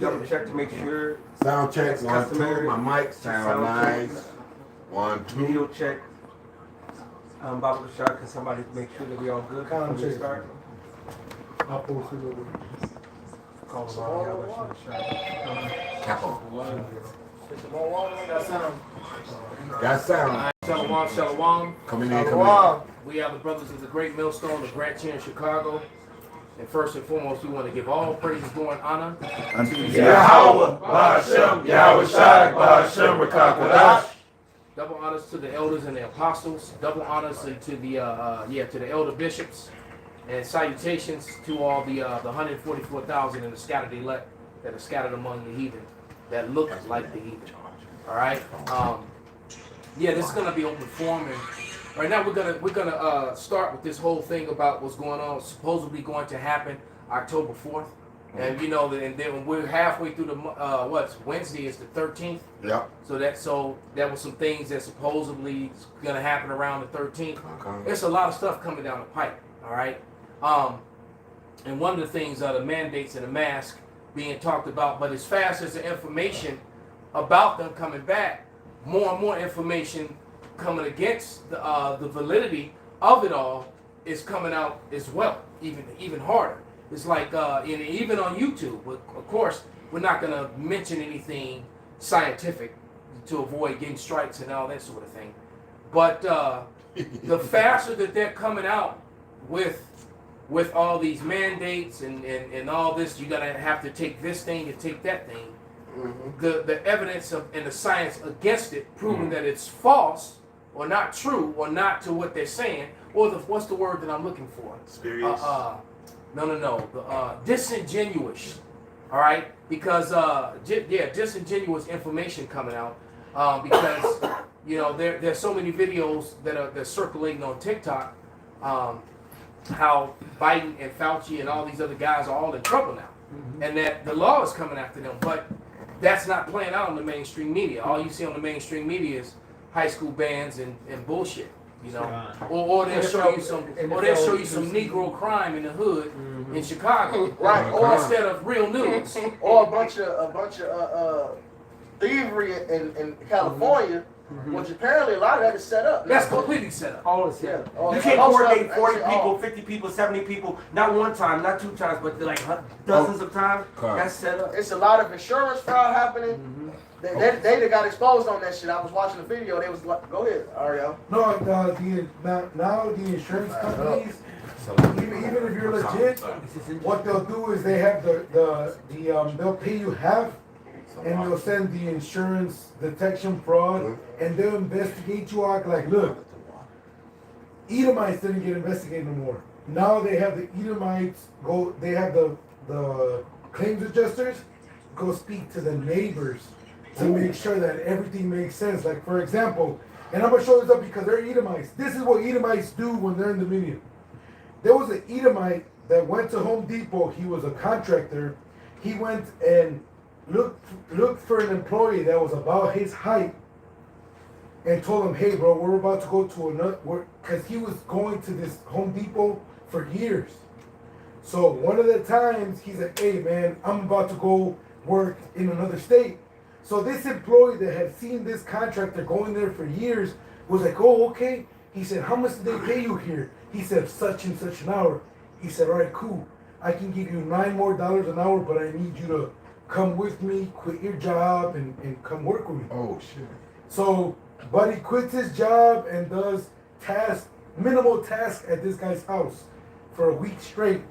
double check to make sure. Sound check, 1, 2. My mic sound nice. Check. 1, 2. Video check. Bobble the shot, can somebody make sure that we all good before we start? I'll post it over. Call the ball, y'all, let's shoot a shot. Capo. That sound. Got sound. Shalom, shalom. Coming in. We are the brothers of the Great Millstone of Grant here in Chicago. And first and foremost, we want to give all praises, glory, and honor Unto Yahweh, Ba'ashem, Yahweh Shai, Ba'ashem, Rakakwadash. double honors to the elders and the apostles. Double honors to the elder bishops. And salutations to all the 144,000 in the scattered elect that are scattered among the heathen that look like the heathen. All right. This is gonna be open forum, and right now we're gonna start with this whole thing about what's going on, supposedly going to happen October 4th, and and then we're halfway through the Wednesday is the 13th. Yep. So that was some things that supposedly is gonna happen around the 13th. Okay. There's a lot of stuff coming down the pipe. All right. And one of the things are the mandates and the mask being talked about, but as fast as the information about them coming back, more and more information coming against the validity of it all is coming out as well, even harder. It's like even on YouTube. Of course, we're not going to mention anything scientific to avoid getting strikes and all that sort of thing. But the faster that they're coming out with all these mandates and all this, you're going to have to take this thing and take that thing. Mm-hmm. The evidence and the science against it, proving that it's false or not true or not to what they're saying, or what's the word that I'm looking for? Spurious. Disingenuous. All right, because disingenuous information coming out because there's so many videos that are circulating on TikTok. How Biden and Fauci and all these other guys are all in trouble now, and that the law is coming after them, but that's not playing out on the mainstream media. All you see on the mainstream media is high school bands and bullshit, or they'll show you some Negro crime in the hood in Chicago, Right, or instead of real news, or a bunch of thievery in California, which apparently a lot of that is set up. That's completely set up. All is set up. Yeah. You can't Most coordinate of- 40 actually, people, all. 50 people, 70 people, not one time, not 2 times, but like dozens of times. Correct. That's set up. It's a lot of insurance fraud happening. They got exposed on that shit. I was watching the video. They was like, "Go ahead, Ariel." No, now the insurance companies, even if you're legit, what they'll do is they have they'll pay you half, and they'll send the insurance detection fraud, and they'll investigate you out. Like, look, Edomites didn't get investigated no more. Now they have the Edomites go. They have the claims adjusters go speak to the neighbors to make sure that everything makes sense. Like, for example, and I'm gonna show this up because they're Edomites. This is what Edomites do when they're in the media. There was an Edomite that went to Home Depot. He was a contractor. He went and looked for an employee that was about his height and told him, "Hey, bro, we're about to go to another," because he was going to this Home Depot for years. So one of the times he said, "Hey, man, I'm about to go work in another state." So this employee that had seen this contractor going there for years was like, "Oh, okay." He said, "How much did they pay you here?" He said, "Such and such an hour." He said, "All right, cool. I can give you $9 more an hour, but I need you to come with me, quit your job, and come work with me." Oh, shit. So Buddy quits his job and does minimal tasks at this guy's house for a week straight.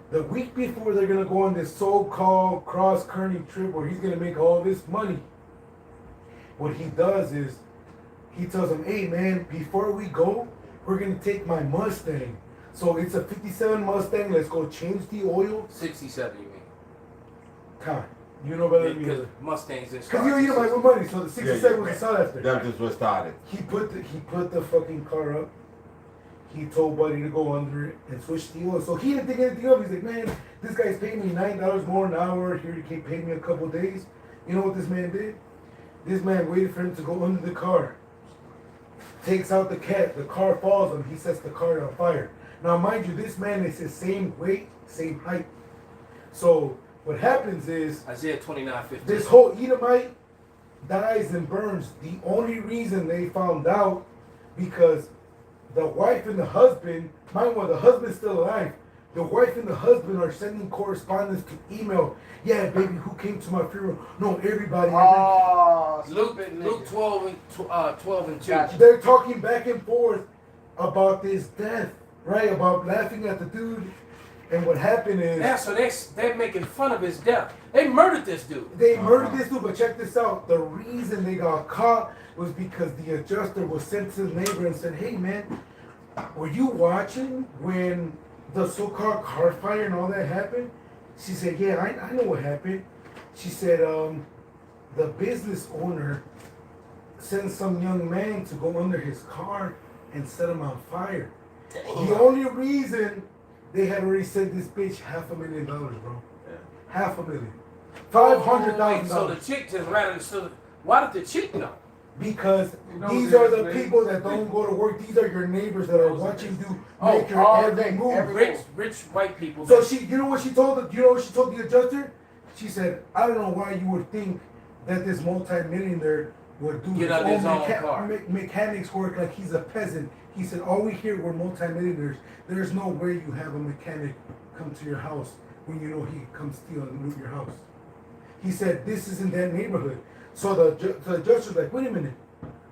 The week before they're gonna go on this so-called cross-country trip where he's gonna make all this money, what he does is he tells him, "Hey man, before we go, we're gonna take my Mustang. So it's a 57 Mustang, let's go change the oil." 67, you mean? Time. You know better than me. Because Mustangs and Because you know my money, so the 67 was the sought after. That just what started. He put the fucking car up. He told Buddy to go under it and switch the oil. So he didn't think anything of it. He's like, "Man, this guy's paying me $9 more an hour. Here, he can't pay me a couple days." You know what this man did? This man waited for him to go under the car. Takes out the cat. The car falls on him. He sets the car on fire. Now, mind you, this man is his same weight, same height. So What happens is Isaiah 29:15. this whole Edomite dies and burns. The only reason they found out because the wife and the husband, mind you, the husband's still alive. The wife and the husband are sending correspondence to email. Yeah, baby, who came to my funeral? No, everybody. Oh, Luke 12 and 2. Gotcha. They're talking back and forth about this death, right? About laughing at the dude. And what happened is... Yeah, so they're making fun of his death. They murdered this dude. They murdered this dude, but check this out. The reason they got caught was because the adjuster was sent to the neighbor and said, hey, man, were you watching when the so-called car fire and all that happened? She said, yeah, I know what happened. She said, the business owner sent some young man to go under his car and set him on fire. The only reason they had already sent this bitch $500,000, bro. Yeah. $500,000. $500,000. So the chick just ran. So why did the chick know? Because these are the people that don't go to work. These are your neighbors that are watching you make your every move. Rich white people. So you know what she told the adjuster? She said, I don't know why you would think that this multi-millionaire would do Get out his own car. Mechanics work like he's a peasant. He said, all we hear were multi-millionaires. There's no way you have a mechanic come to your house when you know he comes steal and loot your house. He said, this isn't that neighborhood. So the adjuster's like, wait a minute.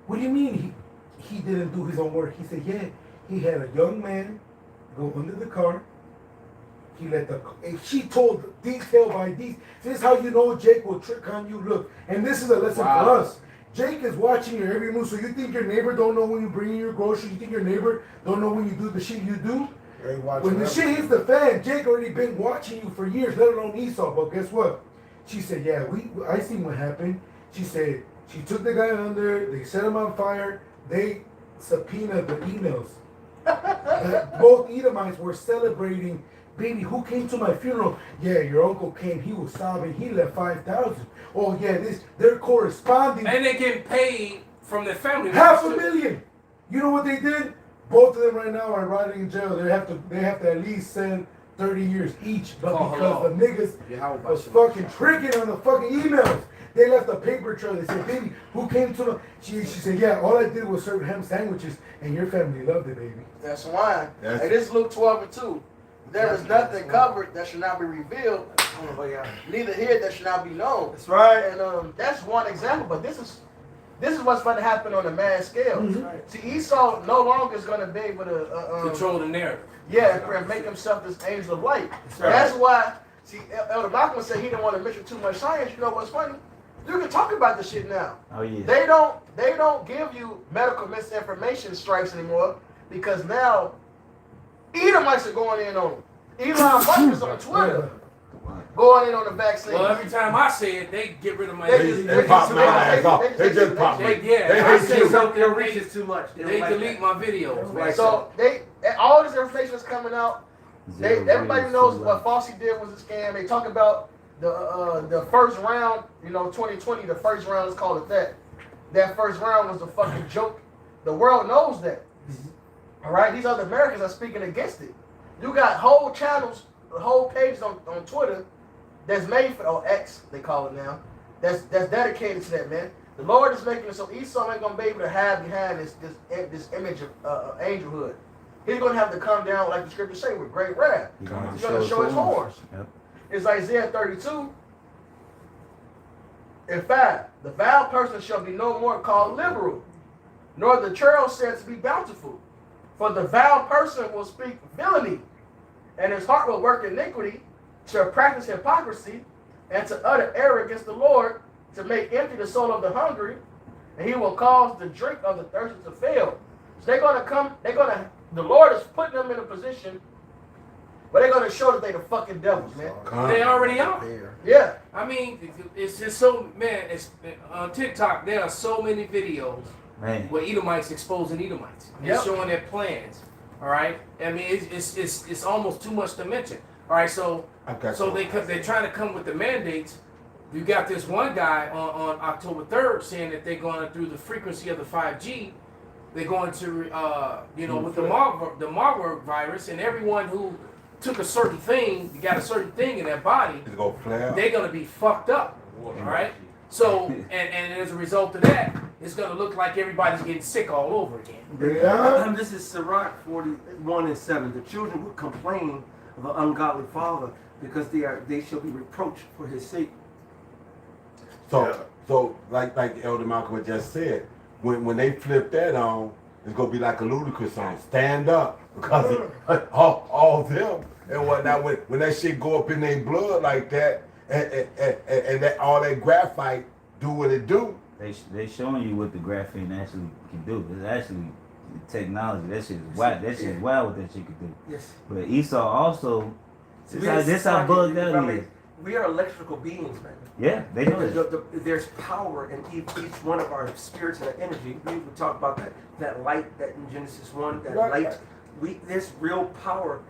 What do you mean he didn't do his own work? He said, yeah, he had a young man go under the car. And she told detail by detail. This is how you know Jake will trick on you. Look, and this is a lesson for us. Jake is watching your every move. So you think your neighbor don't know when you bring in your groceries? You think your neighbor don't know when you do the shit you do? When the shit hits the fan, Jake already been watching you for years, let alone Esau. But guess what? She said, yeah, I seen what happened. She said she took the guy under, they set him on fire, they subpoenaed the emails. Both Edomites were celebrating, baby, who came to my funeral? Yeah, your uncle came, he was sobbing, he left 5,000. Oh yeah, they're corresponding. And they get paid from their family. $500,000. You know what they did? Both of them right now are rotting in jail. They have to at least send 30 years each. But because the niggas was fucking tricking on the fucking emails. They left a paper trail. They said, baby, who came to the... She said, yeah, all I did was serve ham sandwiches, and your family loved it, baby. That's why. And this is Luke 12 and 2. There is nothing covered that should not be revealed. Neither here that should not be known. That's right. And that's one example. But this is what's going to happen on a mass scale. Mm-hmm. See, Esau no longer is going to be able to... control the narrative. Yeah, and make himself this angel of light. That's why... See, Elder Malcolm said he didn't want to mention too much science. You know what's funny? You can talk about this shit now. Oh yeah. They don't give you medical misinformation strikes anymore because now Edomites are going in on them. Elon Musk is on Twitter going in on the vaccine. Well, every time I say it, they get rid of my. They pop my ass off. They just pop me. I say something Their reach is too much. They delete my videos. Right? So all this information is coming out. Everybody knows what Fossey did was a scam. They talk about the first round, 2020, the first round, let's call it that. That first round was a fucking joke. The world knows that. All right, these other Americans are speaking against it. You got whole channels, whole pages on Twitter that's made for, or X they call it now, that's dedicated to that, man. The Lord is making it so Esau ain't gonna be able to hide behind this image of angelhood. He's gonna have to come down, like the scriptures say, with great wrath. He's gonna show his horns. Yep. It's Isaiah 32. In fact, the vile person shall be no more called liberal, nor the churl said to be bountiful. For the vile person will speak villainy, and his heart will work iniquity, shall practice hypocrisy, and to utter error against the Lord, to make empty the soul of the hungry, and he will cause the drink of the thirsty to fail. So the Lord is putting them in a position where they're going to show that they the fucking devils, man. They already are. Yeah. I mean, it's just so, man, on TikTok, there are so many videos where Edomites exposing Edomites. They're showing their plans. All right? I mean, it's almost too much to mention. All right, so they're trying to come with the mandates. You got this one guy on October 3rd saying that they're going through the frequency of the 5G. They're going to, with the Marburg virus, and everyone who took a certain thing, you got a certain thing in their body, It's gonna flare. they're gonna be fucked up. All right. So and as a result of that, it's gonna look like everybody's getting sick all over again. Yeah. This is Sirach 41:7. The children will complain of an ungodly father because they shall be reproached for his sake. So like Elder Malcolm just said, when they flip that on, it's gonna be like a ludicrous song. Stand up, because all them and whatnot. When that shit go up in their blood like that, and that all that graphite do what it do. They showing you what the graphene actually can do. It's actually technology. That shit is wild. That shit is wild what that shit can do. Yes. But Esau also, this how bugged out is. We are electrical beings, man. Yeah, they know it. There's power in each one of our spirits and our energy. We talk about that light that in Genesis 1, that light. There's real power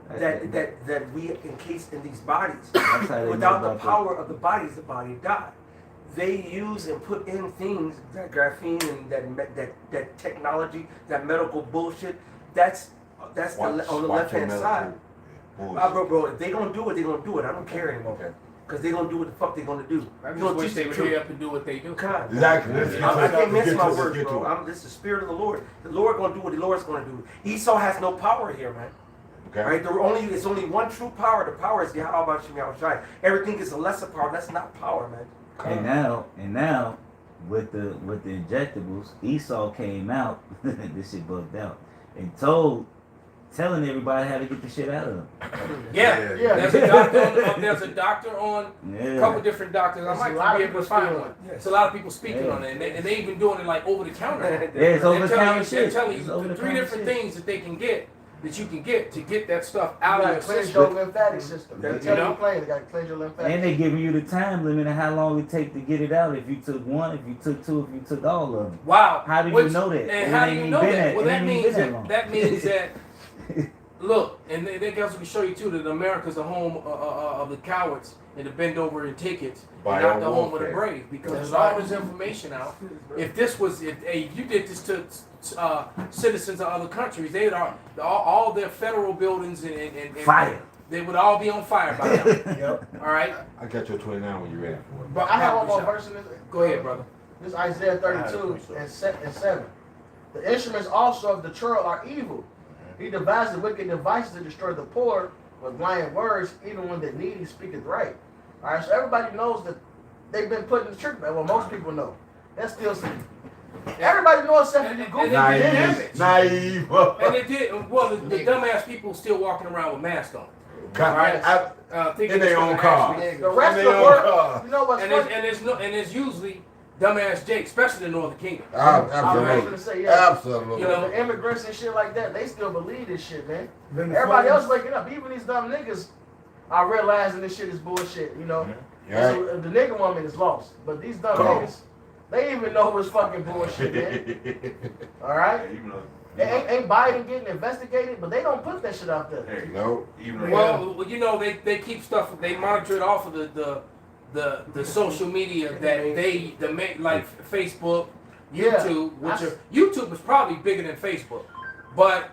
that we encase in these bodies. Without the power of the body died. They use and put in things, that graphene and that technology, that medical bullshit. That's on the left hand side. Bro, if they gonna do it, they gonna do it. I don't care anymore. Because they gonna do what the fuck they gonna do. I just wish they would hurry up and do what they do. God. Exactly. I can't miss my words, bro. This is the spirit of the Lord. The Lord gonna do what the Lord's gonna do. Esau has no power here, man. Okay. Right? It's only one true power. The power is Yahweh Shem Yahushai. Everything is a lesser power. That's not power, man. And now, with the injectables, Esau came out. This shit bugged out and telling everybody how to get the shit out of them. Yeah. There's a doctor on a couple different doctors. I might be able to find one. It's a lot of people speaking on it, and they even doing it like over the counter. It's over the counter shit. They're telling you 3 different things that they can get. That you can get to get that stuff out of your cleanse system. your lymphatic system. They tell you plain, they got to cleanse your lymphatic And they giving you the time limit of how long it take to get it out. If you took one, if you took two, if you took all of them. Wow. How do you know that? And how do you know that? Well, that means that that look, and they also can show you too that America's the home of the cowards and to bend over and take it, and not the home of the brave. Because there's all this information out. If you did this to citizens of other countries, they'd all their federal buildings and fire. They would all be on fire by now. Yep. All right. I got your 29 when you're ready for it. But I have one more verse in this. Go ahead, brother. This is Isaiah 32 and 7. The instruments also of the churl are evil. He devises wicked devices to destroy the poor with lying words, even when the needy speaketh right. All right, so everybody knows that they've been put in the church. Well, most people know. That's still some. Everybody knows except for you goofy. Naive. And they did. Well, the dumbass people still walking around with masks on. Right. Thinking In their own car. The rest of the world, you know what's funny? And it's usually dumbass Jake, especially in the Northern Kingdom. Absolutely. Absolutely. You know, the immigrants and shit like that, they still believe this shit, man. Everybody else waking up, even these dumb niggas are realizing this shit is bullshit, you know. Yeah. So, the nigga woman is lost, but these dumb niggas, they even know it's fucking bullshit, man. All right? Ain't Biden getting investigated, but they don't put that shit out there. No. Well, you know, they keep stuff, they monitor it off of the social media that like Facebook, YouTube, YouTube is probably bigger than Facebook, but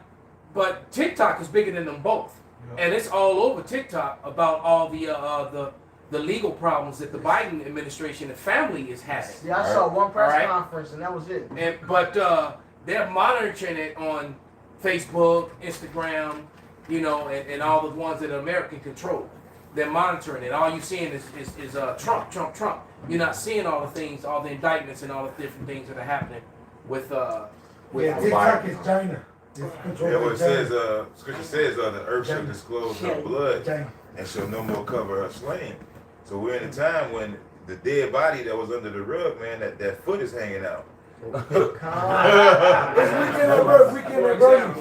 TikTok is bigger than them both, and it's all over TikTok about all the legal problems that the Biden administration and family is having. Yeah, I saw one press conference and that was it. But they're monitoring it on Facebook, Instagram, you know, and all the ones that are American controlled. They're monitoring it. All you're seeing is Trump. You're not seeing all the things, all the indictments and all the different things that are happening with TikTok is China. Yeah, what it says, scripture says, the earth shall disclose her blood and shall no more cover her slain. So we're in a time when the dead body that was under the rug, man, that foot is hanging out. It's weekend at Bernie's.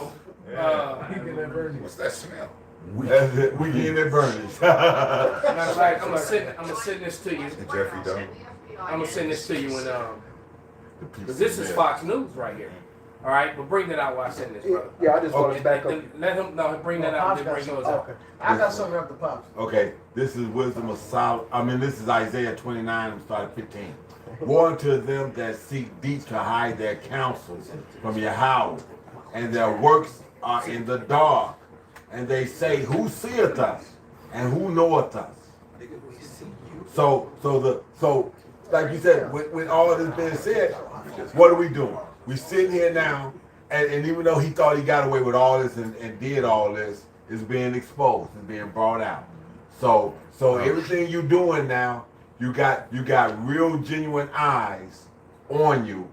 What's that smell? That's it. We getting at Bernie's. Matter of fact, I'm gonna send this to you. Jeffrey Dahmer. I'm gonna send this to you when because this is Fox News right here. All right, but bring that out while I send this, brother. Yeah, I just want to back up. Let him bring that out and then bring yours out. I got something after Pops. Okay, this is wisdom of Solomon. This is Isaiah 29, I'm starting 15. Woe unto them that seek deep to hide their counsels from Yahweh, and their works are in the dark, and they say, "Who seeth us, and who knoweth us?" So like you said, with all this being said, what are we doing? We sitting here now, and even though he thought he got away with all this and did all this, it's being exposed, it's being brought out. So everything you doing now, you got real genuine eyes on you,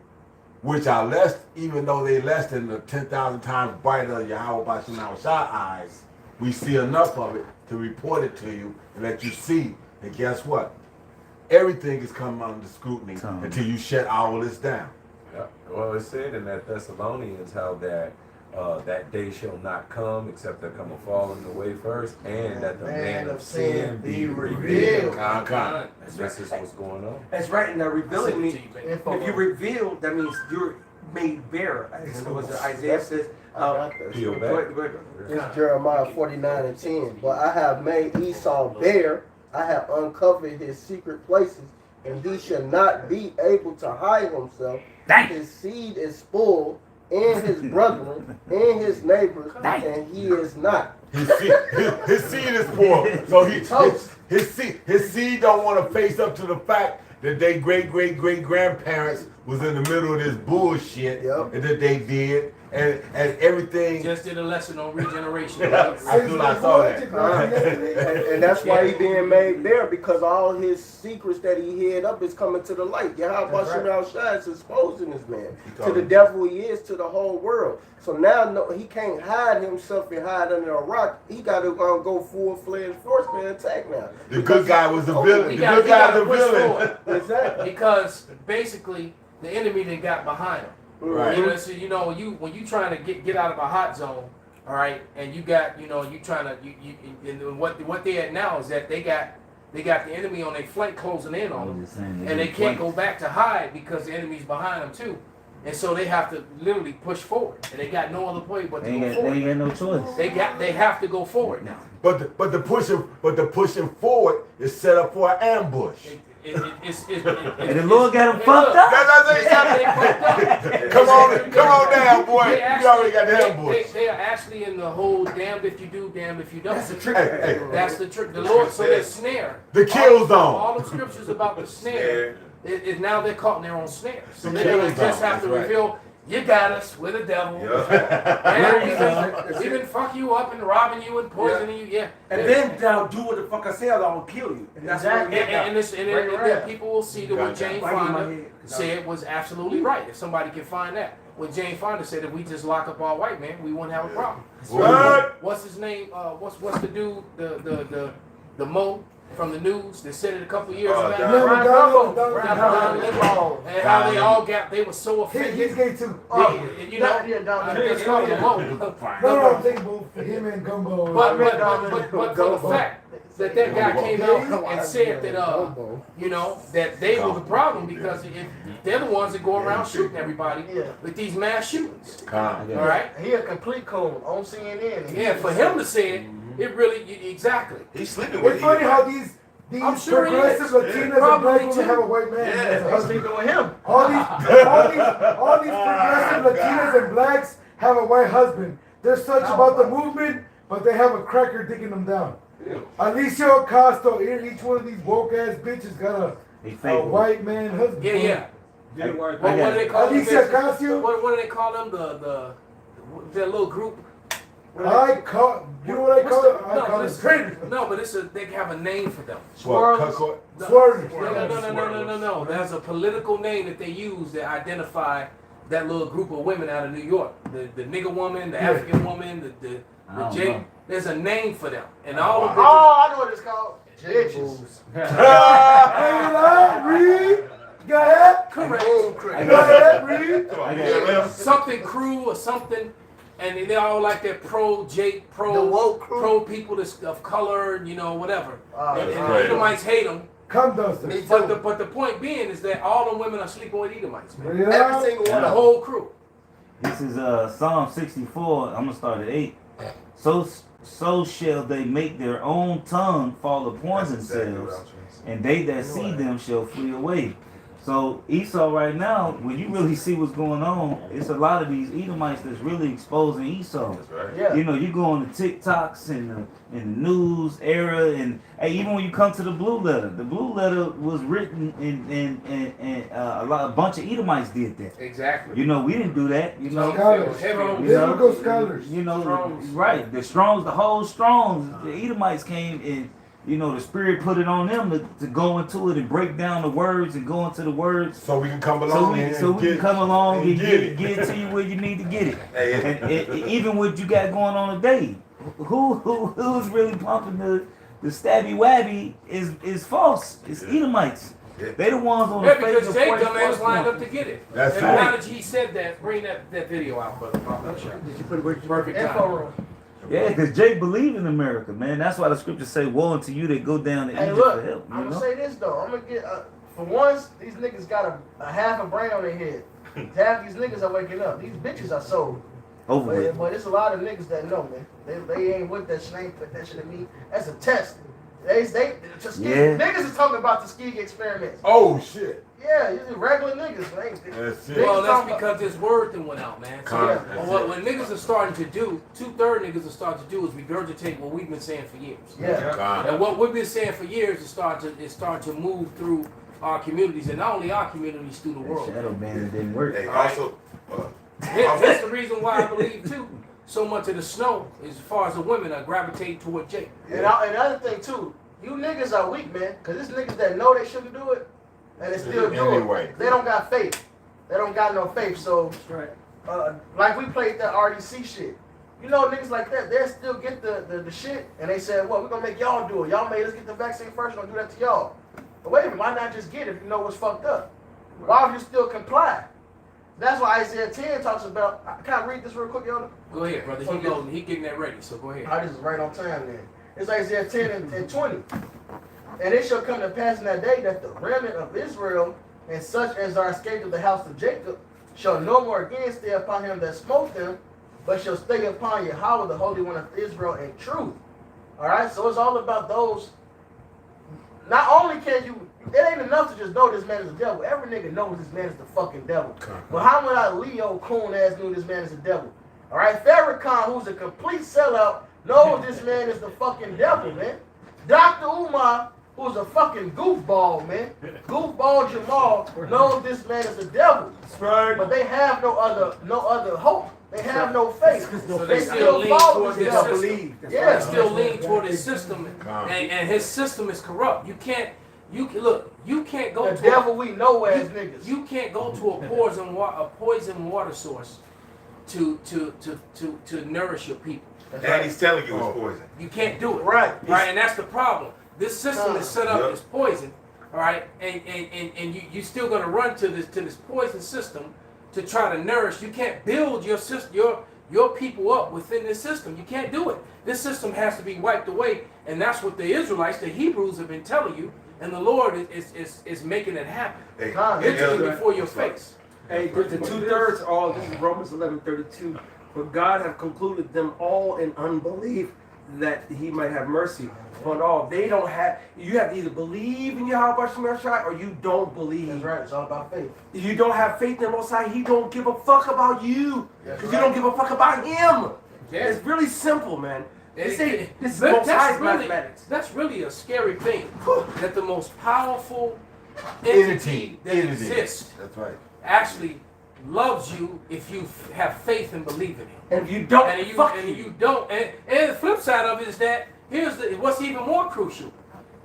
which are less, even though they less than the 10,000 times brighter than Yahweh Bashim Shah eyes. We see enough of it to report it to you and let you see. And guess what? Everything is coming under scrutiny until you shut all this down. Yeah. Well, it said in that Thessalonians how that that day shall not come except there come a falling away first, and that the man of sin be revealed. This is what's going on. That's right. And the revealing means, if you reveal, that means you're made bare. As Isaiah says. Peel back. Go ahead. It's Jeremiah 49:10. But I have made Esau bare. I have uncovered his secret places, and he shall not be able to hide himself. His seed is spoiled, and his brethren, and his neighbors, and he is not. His seed is poor, so his seed don't want to face up to the fact that their great grandparents was in the middle of this bullshit and that they did, and everything. Just did a lesson on regeneration. I saw that. And that's why he being made bare, because all his secrets that he hid up is coming to the light. Yahweh Bashim Shah is exposing this man to the devil he is, to the whole world. So now he can't hide himself and hide under a rock. He got to go full-fledged force-man attack now. The good guy was the villain. The good guy's the villain. Exactly. Because basically the enemy that got behind him. Right. You know, when you trying to get out of a hot zone, all right, and you got, you trying to and what they at now is that they got the enemy on their flank closing in on them, and they can't go back to hide because the enemy's behind them too, and so they have to literally push forward, and they got no other way but to go forward. They ain't got no choice. They have to go forward now. But the pushing forward is set up for an ambush. And the Lord got him fucked up. Come on down, boy. You already got the ambush. They are actually in the whole damned if you do, damned if you don't. That's the trick. That's the trick. The Lord, so they snare. The kill zone. All the scriptures about the snare is now they're caught in their own snare. So they're going to just have to reveal, you got us with the devil. And we've been fucking you up and robbing you and poisoning you. Yeah. And then they'll do what the fuck I say, I'll kill you. And that's what and people will see that what Jane Fonda said was absolutely right. If somebody can find that. What Jane Fonda said, if we just lock up all white men, we wouldn't have a problem. What? What's his name? What's the dude? The Mo from the news that said it a couple years back. Don Limbaugh. And how they all they were so offended. He's gay too. It's called the Mo. No, I'm thinking both him and Gumbo. But for the fact that guy came out and said that that they were the problem because they're the ones that go around shooting everybody with these mass shootings. All right, He a complete coon on CNN. yeah. For him to say it, it really exactly. He's sleeping with It's funny how these I'm sure he progressive is. Latinas and Probably black women too. have a white man as a He's husband. sleeping with him. All these progressive Latinas and blacks have a white husband. They're such about the movement, but they have a cracker digging them down. Alicia Acosta, each one of these woke ass bitches got a white man husband. Yeah. What do they call them? Alicia Ocasio. What do they call them? Their little group. You know what I call it? I call it traitors. No, but they have a name for them. What? Swerve. No. There's a political name that they use to identify that little group of women out of New York. The nigger woman, the African woman, the J. There's a name for them. And all of them. Oh, I know what it's called. Bitches. Read. Go ahead. Correct. Go ahead, read. Something crew or something. And they all like that pro people that's of color, whatever. And Edomites hate them. Come, Dustin. But the point being is that all the women are sleeping with Edomites, man. Yeah. Every single one. The whole crew. This is Psalm 64. I'm gonna start at 8. So shall they make their own tongue fall upon themselves, and they that see them shall flee away. So Esau right now, when you really see what's going on, it's a lot of these Edomites that's really exposing Esau. That's right. Yeah. You know, you go on the TikToks and the news era, and hey, even when you come to the Blue Letter was written in a bunch of Edomites did that. Exactly. You know, we didn't do that. You know, Scholars, Heavy on biblical scholars. you know, Strongs. right? The Strongs, the whole Strongs, the Edomites came and. You know, the Spirit put it on them to go into it and break down the words and go into the words. So we can come along So we can come along and get it to you where you need to get it. Hey, And even what you got going on today, who's really pumping the stabby wabby is false. It's Edomites. Yeah. They the ones on Yeah, the face because of Jay 41st dumbass lined up point. to get it. That's And right. now that he said that, bring that video out, brother. Did you put it Perfect Info time. room. Yeah, because Jake believe in America, man. That's why the scriptures say, "Woe unto you that go down to Hey, Egypt look, for help." You I'm gonna know? say this though. I'm gonna get for once, these niggas got a half a brain on their head. Half these niggas are waking up. These bitches are sold. Over with. But it's a lot of niggas that know, man. They ain't with that shit. They ain't put that shit in me. That's a test. Niggas is talking about the Tuskegee experiments. Oh shit. Yeah, these are regular niggas, man. That's it. Well, Niggas that's talking because this word that went out, man. So Con- what niggas are starting to do, 2/3 niggas are starting to do is regurgitate what we've been saying for years. Yeah. God. And what we've been saying for years is starting to move through our communities, and not only our communities, through the That world. shadow banner didn't work. Hey, Alright. also, That's the reason why I believe too. So much of the snow, as far as the women, are gravitating toward Jake. And another thing too, you niggas are weak, man. Cause it's niggas that know they shouldn't do it, and they still do Anyway. it. They don't got faith. They don't got no faith. So, Right. like we played that RDC shit. You know, niggas like that, they still get the shit, and they said, well, we're gonna make y'all do it. Y'all made us get the vaccine first, we're gonna do that to y'all. But wait a minute, why not just get it if you know what's fucked up? Why would you still comply? That's why Isaiah 10 talks about, can I read this real quick, y'all? Go ahead, brother. He loading. He getting that ready. So go ahead. Oh, this is right on time then. It's Isaiah 10 and 20. And it shall come to pass in that day that the remnant of Israel and such as are escaped of the house of Jacob shall no more again stay upon him that smote them, but shall stay upon Yahweh, the Holy One of Israel, in truth. All right, so it's all about those. Not only can you, it ain't enough to just know this man is the devil. Every nigga knows this man is the fucking devil. But how many Leo coon ass knew this man is the devil? All right, Farrakhan, who's a complete sellout, knows this man is the fucking devil, man. Dr. Umar, who's a fucking goofball, man. Goofball Jamal knows this man is the devil. But they have no other hope. They have no faith. So They they still still lean follow towards this his devil. system. Yeah. They still lean toward his system, and his system is corrupt. You can't go The to devil we know as niggas. You can't go to a poison water source to nourish your people. and he's telling you it's poison. You can't do it. Right. Right, and that's the problem. This system is set up Yep. as poison. All right, and you still gonna run to this poison system to try to nourish. You can't build your system, your people up within this system. You can't do it. This system has to be wiped away, and that's what the Israelites, the Hebrews, have been telling you. And the Lord is making it happen. Hey, Literally before your face. Hey, the 2/3 all this is Romans 11:32. For God have concluded them all in unbelief, that He might have mercy upon all. They don't have. You have to either believe in Yahweh Shai or you don't believe. That's right. It's all about faith. If you don't have faith in the Most High, He don't give a fuck about you, That's because right. you don't give a fuck about Him. Yeah. It's really simple, man. This is But Most High's mathematics. that's really a scary thing. That the most powerful Entity. entity that exists That's right. actually loves you if you have faith and believe in Him. And if you don't, And fuck you don't. And the flip side of it is that what's even more crucial.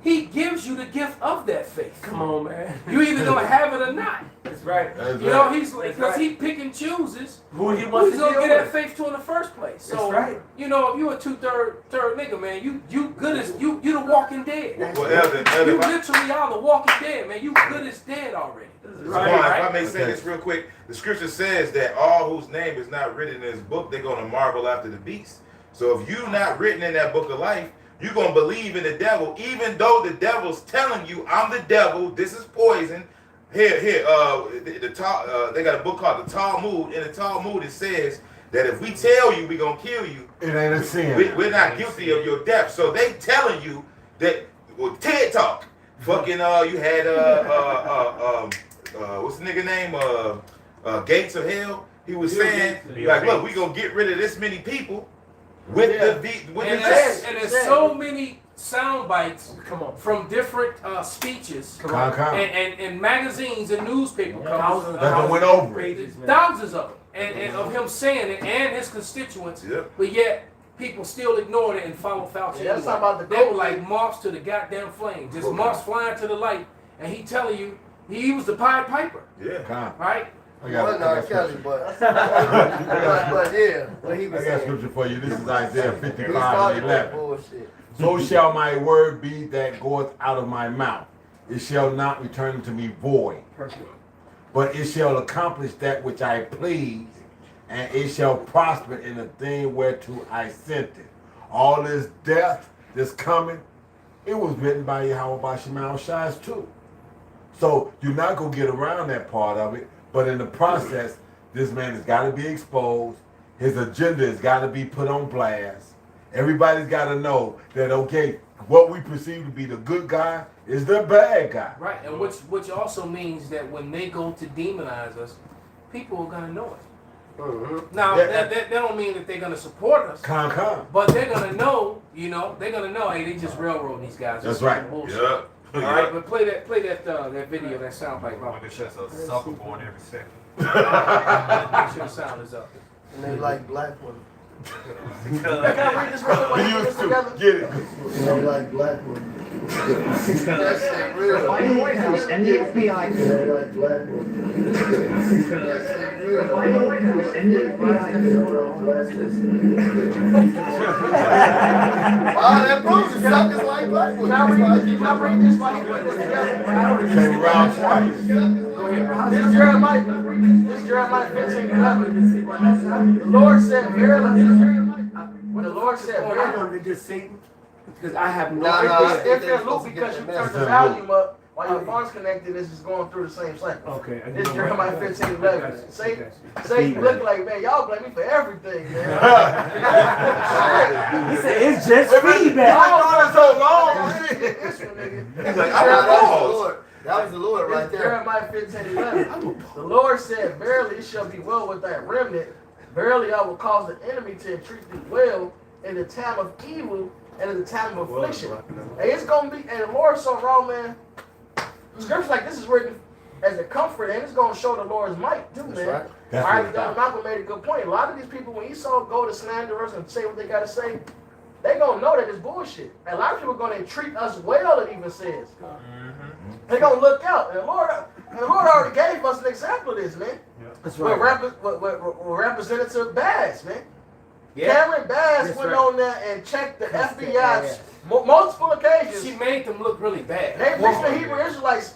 He gives you the gift of that faith. Come on, man. You either gonna have it or not. That's right. That's You know, right. he's because he pick and chooses Who He who wants he's to gonna deal get that with. faith to in the first place. So That's right. you know, if you a third nigga, man, you good as you the walking dead. Well, Elder, You if I- literally are the walking dead, man. You good as dead already. Right, if I may say this real quick, the scripture says that all whose name is not written in this book, they're going to marvel after the beast. So if you're not written in that book of life, you're going to believe in the devil, even though the devil's telling you, I'm the devil, this is poison. Here, they got a book called the Talmud. In the Talmud, it says that if we tell you we're going to kill you, It ain't a sin. we're not guilty of your death. So they telling you that, well, TED Talk. Fucking, you had his name? Gates of Hell. He was saying, like, look, we gonna get rid of this many people with and there's so many sound bites from different speeches and magazines and newspaper covers. That went over it. Thousands of them. And of him saying it and his constituents, but yet people still ignored it and follow Fauci. That's not about the they were like moths to the goddamn flame, just moths flying to the light, and he telling you he was the Pied Piper. Right? I got Kelly, but yeah, what he was I got saying. scripture for you. This is Isaiah 55:11. So shall my word be that goeth out of my mouth. It shall not return to me void. But it shall accomplish that which I please, and it shall prosper in the thing whereto I sent it. All this death that's coming, it was written by Yahweh Shemal Shais too. So you're not going to get around that part of it, but in the process, this man has got to be exposed. His agenda has got to be put on blast. Everybody's got to know that, okay, what we perceive to be the good guy is the bad guy. Right, and which also means that when they go to demonize us, people are going to know it. Now, that don't mean that they're going to support us. But they're going to know, they're going to know, hey, they just railroading these guys. That's right. All right, but play that video, that sound bite. It's just a sucker born every second. Make sure the sound is up. And they like black women. Can I read this real quick? We used to get it. They like black women. That's it, real. By the White House and the FBI. They like black women. By the White House and the Wow, that proves it. Suckers like black women. Can I read this while you put this together? Came around twice. This is Jeremiah 15:11. The Lord said, verily, when the Lord said, verily, Is this Satan? Because I have no nah, idea. it's in Luke because you turned the volume up while your phone's connected. This is going through the same cycle. Okay. This is Jeremiah 15:11. Satan look like, man, y'all blame me for everything, man. He said it's just feedback. I thought it so long. This one, nigga. He's like, I got lost. That was the Lord right there. Jeremiah 15:11. The Lord said, verily it shall be well with that remnant. Verily I will cause the enemy to entreat thee well in the time of evil and in the time of affliction. Hey, it's gonna be, and the Lord's so wrong, man. Scriptures like this is written as a comfort, and it's gonna show the Lord's might too, man. right. All right, Malcolm made a good point. A lot of these people, when Esau go to slander us and say what they gotta say, they gonna know that it's bullshit. And a lot of people are gonna treat us well, it even says. They gonna look out. And the Lord already gave us an example of this, man. That's With right. Representative Bass, man. Yeah. Karen Bass That's went right. on there and checked the FBI multiple occasions. She made them look really bad. They reached the Hebrew Israelites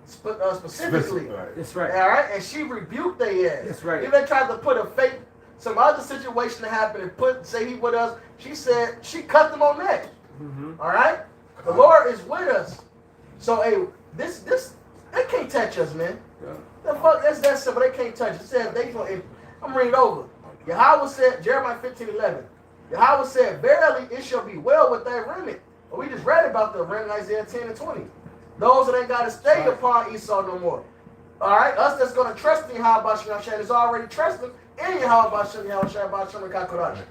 specifically. That's right. All right, and she rebuked their ass. That's right. If they tried to put a fake, some other situation to happen and say he with us, she said she cut them on that. All right, the Lord is with us. So hey, this they can't touch us, man. The fuck, that's that simple. They can't touch us. It said they gonna. I'm reading over. Yahweh said, Jeremiah 15:11. Yahweh said, verily it shall be well with thy remnant. Well, we just read about the remnant, Isaiah 10 and 20. Those that ain't got to stay upon Esau no more. All right, us that's going to trust in Yahweh Shem is already trusting in Yahweh Shem Kakorash.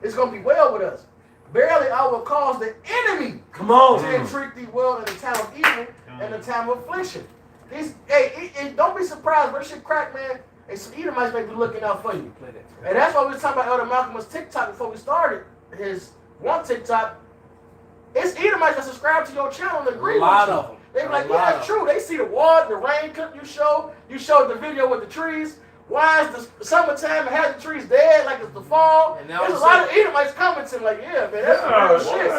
It's going to be well with us. Verily I will cause the enemy to entreat thee well in the time of evil and the time of affliction. Don't be surprised when shit crack, man. And some Edomites may be looking out for you. And that's why we were talking about Elder Malcolm's TikTok before we started his one TikTok. It's Edomites that subscribe to your channel and agree with you. A lot of them. They be like, yeah, that's true. They see the water, the rain clip you showed. You showed the video with the trees. Why is the summertime and has the trees dead like it's the fall? And now There's a lot of Edomites commenting like, yeah, man, that's real shit.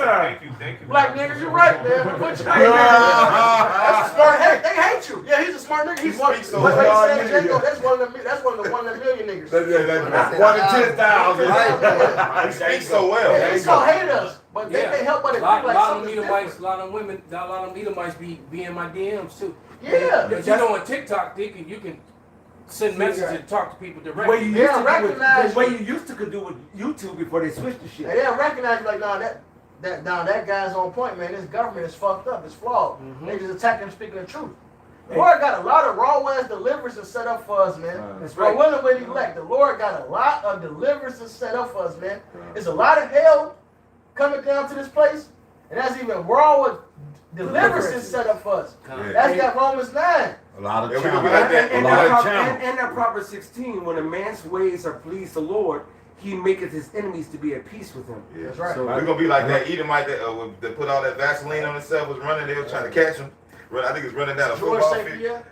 Thank you. Black niggas, you right, man. We put you That's a smart nigga. They hate you. Yeah, he's a smart nigga. He's one. so What they hard, said, nigga. Jacob, that's one of the 1 in a million niggas. That's 1 in 10,000. He speaks so well. They so hate us, but they can't help but A agree lot like of something them Edomites, different. a lot of women, a lot of them Edomites be in my DMs too. Yeah. But you know on TikTok, you can send messages and talk to people The directly. way you They used don't to do recognize it, the way you used to could do with YouTube before they switched the shit. And they'll recognize you like, nah, that guy's on point, man. This government is fucked up. It's flawed. They just attack him speaking the truth. The Lord got a lot of raw ass deliverances set up for us, man. That's For right. willing with elect. The Lord got a lot of deliverances set up for us, man. There's a lot of hell coming down to this place, and that's even raw deliverances set up for us. That's got Romans 9. A lot of Yeah, we gonna challenge. be like that. A lot of challenge. And that Proverbs 16, when a man's ways are pleased the Lord, he maketh his enemies to be at peace with him. Yeah. That's right. So- We're gonna be like that Edomite that put all that Vaseline on himself, was running, they were trying to catch him. I think it's running down a George football St. field. Pierre.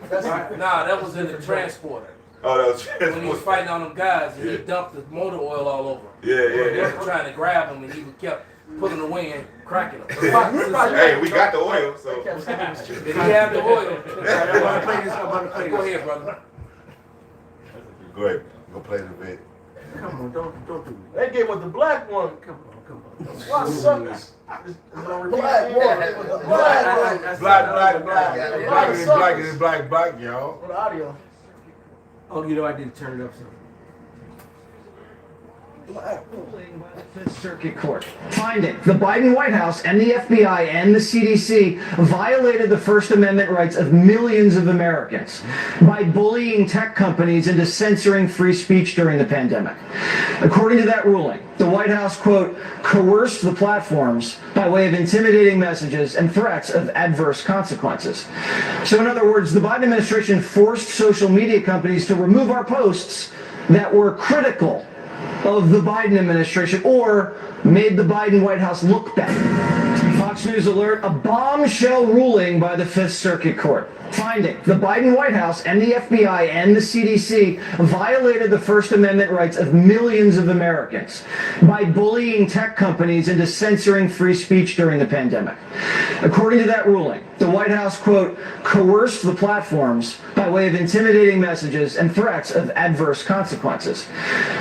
That's right. Nah, that was in the transporter. Oh, that was When he was fighting on them guys, and he dumped the motor oil all over him. Yeah, They yeah, were trying to grab him, and he kept pulling away and cracking him. yeah. Hey, we got the oil, so. Did he have the oil? I'm gonna play this. I'm gonna play Go this. ahead, brother. Go ahead. Go play the bit. Come on, don't do me. They gave with the black one. Come on. Why suckers? Black one. Black one. Black, y'all. For the audio. Oh, you know I didn't turn it up. So. Fifth Circuit Court. Finding the Biden White House and the FBI and the CDC violated the First Amendment rights of millions of Americans by bullying tech companies into censoring free speech during the pandemic. According to that ruling, the White House, quote, coerced the platforms by way of intimidating messages and threats of adverse consequences. So in other words, the Biden administration forced social media companies to remove our posts that were critical of the Biden administration or made the Biden White House look bad. Fox News alert, a bombshell ruling by the Fifth Circuit Court. Finding the Biden White House and the FBI and the CDC violated the First Amendment rights of millions of Americans by bullying tech companies into censoring free speech during the pandemic. According to that ruling, the White House, quote, coerced the platforms by way of intimidating messages and threats of adverse consequences.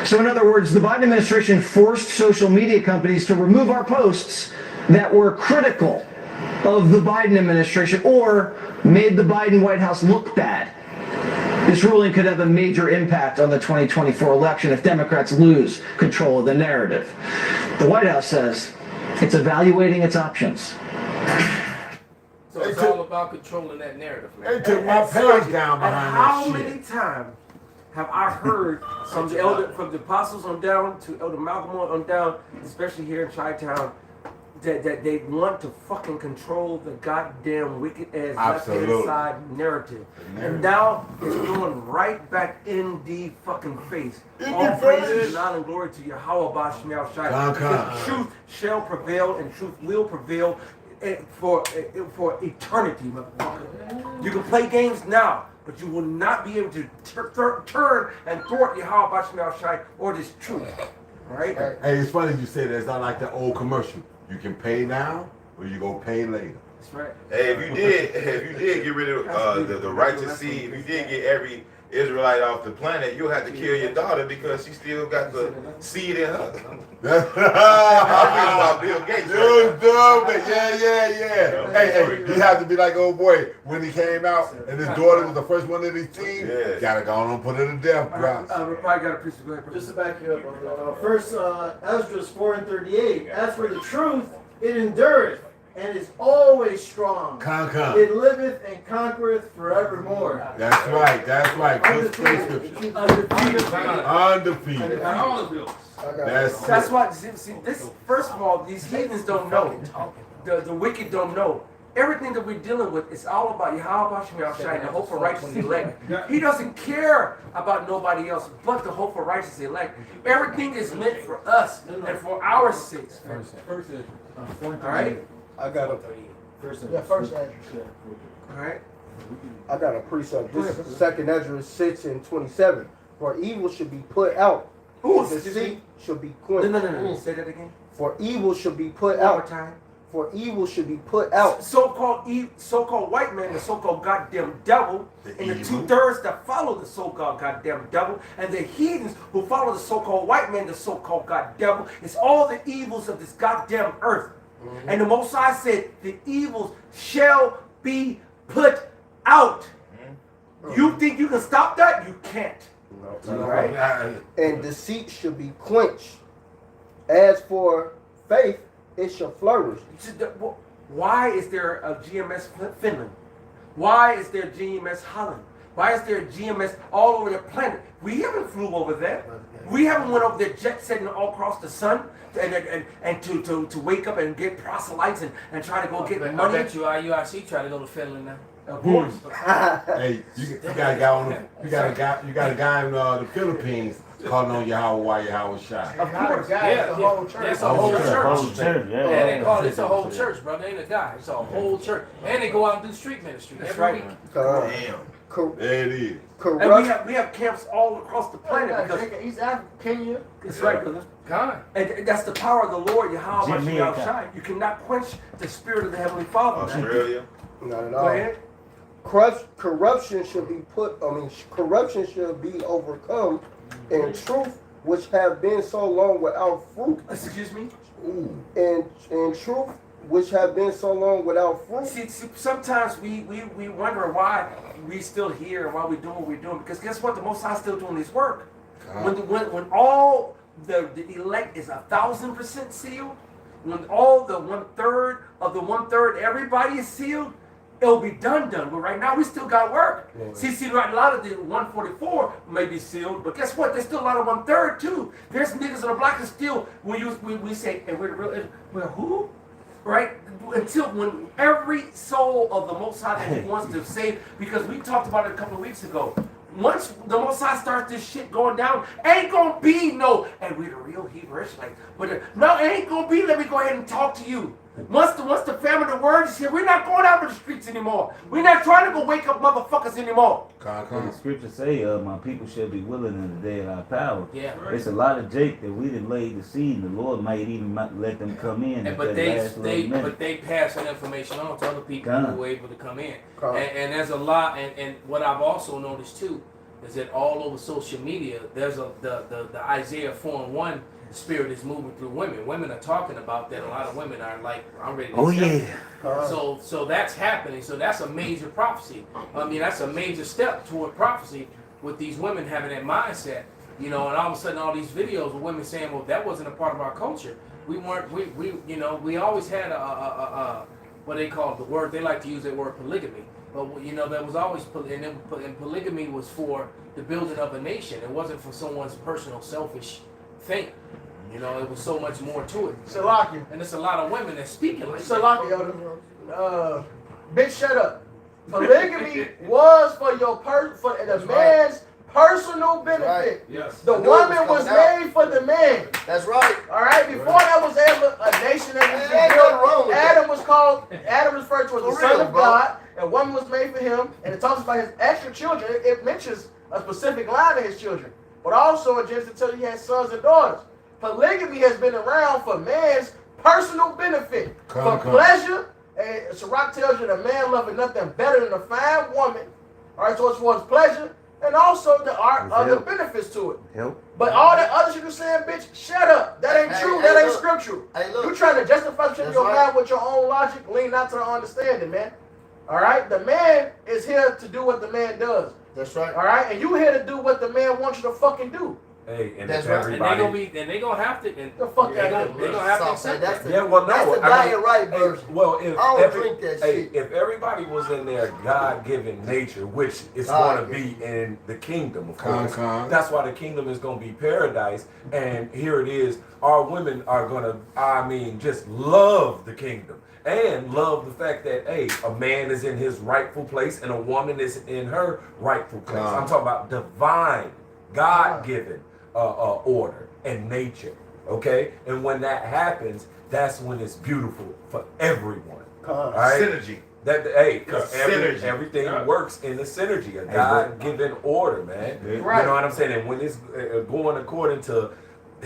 So in other words, the Biden administration forced social media companies to remove our posts that were critical of the Biden administration or made the Biden White House look bad. This ruling could have a major impact on the 2024 election if Democrats lose control of the narrative. The White House says it's evaluating its options. So it's all about controlling that narrative, man. They took my page down And behind how that shit. many times have I heard from the apostles on down to Elder Malcolm on down, especially here in Chi-Town, that they want to fucking control the goddamn wicked ass left-hand Absolutely. side narrative. And now it's going right back in the fucking face. All praise and honor and glory to Yahweh Bashmiel Shai. The truth shall prevail and truth will prevail for eternity, motherfucker. You can play games now, but you will not be able to turn and thwart Yahweh Bashmiel Shai or this truth. Right? Hey, it's funny you say that. It's not like that old commercial. You can pay now or you go pay later. That's right. Hey, if you did get rid of the righteous seed, if you did get every Israelite off the planet, you'll have to kill your daughter because she still got the seed in her. That's about Bill Gates. You dumb, yeah. Hey, you have to be like old boy when he came out and his daughter was the first one in his team. Yeah. Gotta go on and put her to death, bro. We probably got a piece of good. Just to back you up, first Ezra 4:38. As for the truth, it endureth and is always strong. Conquer. It liveth and conquereth forevermore. That's right. Good scripture. Undefeated. That's why. See, this. First of all, these heathens don't know. The wicked don't know. Everything that we're dealing with is all about Yahweh Bashmiel Shai and the hope for righteous elect. He doesn't care about nobody else but the hope for righteous elect. Everything is meant for us and for our sakes. All right. I got a First Ezra. All right. I got a precept. This is second Ezra 6:27. For evil should be put out. Ooh, Deceit should be quenched. No. Say that again. For evil should be put One more out. time. For evil should be put out. So-called white man, the so-called goddamn devil, and the 2/3 that follow the so-called goddamn devil, and the heathens who follow the so-called white man, the so-called god devil, it's all the evils of this goddamn earth. Mm-hmm. And the Most High said, the evils shall be put out. Mm-hmm. You think you can stop that? You can't. No. Right? And deceit should be quenched. As for faith, it shall flourish. Why is there a GMS Finland? Why is there GMS Holland? Why is there GMS all over the planet? We haven't flew over there. We haven't went over there jet setting all across the sun and to wake up and get proselytes and try to go get I money. bet you IUIC try to go to Finland now. Of course. Hey, you got a guy on you got a guy in the Philippines calling on Yahweh shot. Of course. It's a whole church. It's a whole church. Whole church, yeah. And they call it, it's a whole church, brother. Ain't a guy. It's a whole church. And they go out and do street ministry every week. Damn. There it is. And we have camps all across the planet because East Africa, Kenya. it's right, brother. God. And that's the power of the Lord, Yahweh Jamaica. shine. You cannot quench the spirit of the Heavenly Father. Australia. Not at Go all. ahead. Corruption should be corruption should be overcome, and truth, which have been so long without fruit, Excuse me? and truth, which have been so long without fruit. See, sometimes we wonder why we still here and why we doing what we're doing. Because guess what? The Most High still doing His work. When all the elect is 1,000% sealed, when all the 1/3 of the 1/3 everybody is sealed, it'll be done. But right now we still got work. See, right, a lot of the 144 may be sealed, but guess what? There's still a lot of 1/3 too. There's niggas on the block that still we say, and we're who? Right? When every soul of the Most High that He wants to save, because we talked about it a couple of weeks ago. Once the Most High starts this shit going down, ain't gonna be no, and we're the real Hebrew Israelites. But no, it ain't gonna be. Let me go ahead and talk to you. Once the famine of the word is here, we're not going out to the streets anymore. We're not trying to go wake up motherfuckers anymore. The scripture say, my people shall be willing in the day of our power. Yeah. It's a lot of Jake that we didn't lay the seed, and the Lord might even let them come in. But they pass that information on to other people who were able to come in. And there's a lot, and what I've also noticed too is that all over social media, there's the Isaiah 4:1 spirit is moving through women. Women are talking about that. A lot of women are like, I'm ready to accept. So that's happening. So that's a major prophecy. I mean, that's a major step toward prophecy with these women having that mindset. You know, and all of a sudden all these videos of women saying, well, that wasn't a part of our culture. We always had a what they call the word, they like to use that word polygamy. But you know, there was always, and polygamy was for the building of a nation. It wasn't for someone's personal selfish thing. You know, it was so much more to it. Salaki. And there's a lot of women that speak it like Salaki, bitch, shut up. Polygamy was for the man's personal benefit. Right. Yes. The woman was made for the man. That's right. All right. Before that was ever a nation that was built, Adam was referred to as the son of God, and woman was made for him. And it talks about his extra children. It mentions a specific line of his children. But also in Genesis, tells you he had sons and daughters. Polygamy has been around for man's personal benefit, for pleasure. And Sirach tells you that man loving nothing better than a fine woman. All right, so it's for his pleasure, and also the other benefits to it. But all that other shit you're saying, bitch, shut up. That ain't true. That ain't scriptural. You trying to justify shit in your mind with your own logic, lean not to the understanding, man. All right, the man is here to do what the man does. That's right. All right, and you here to do what the man wants you to fucking do. Hey, and that's right. And they gonna have to. The fuck they gonna have to accept that. Yeah, well, no, that's the diet right version. Well, if if everybody was in their God-given nature, which is going to be in the kingdom, of course, that's why the kingdom is going to be paradise. And here it is, our women are going to, just love the kingdom. And love the fact that, hey, a man is in his rightful place and a woman is in her rightful place. I'm talking about divine, God-given order and nature, okay? And when that happens, that's when it's beautiful for everyone. All right? Synergy. Because everything works in the synergy, a God-given order, man. You know what I'm saying? And when it's going according to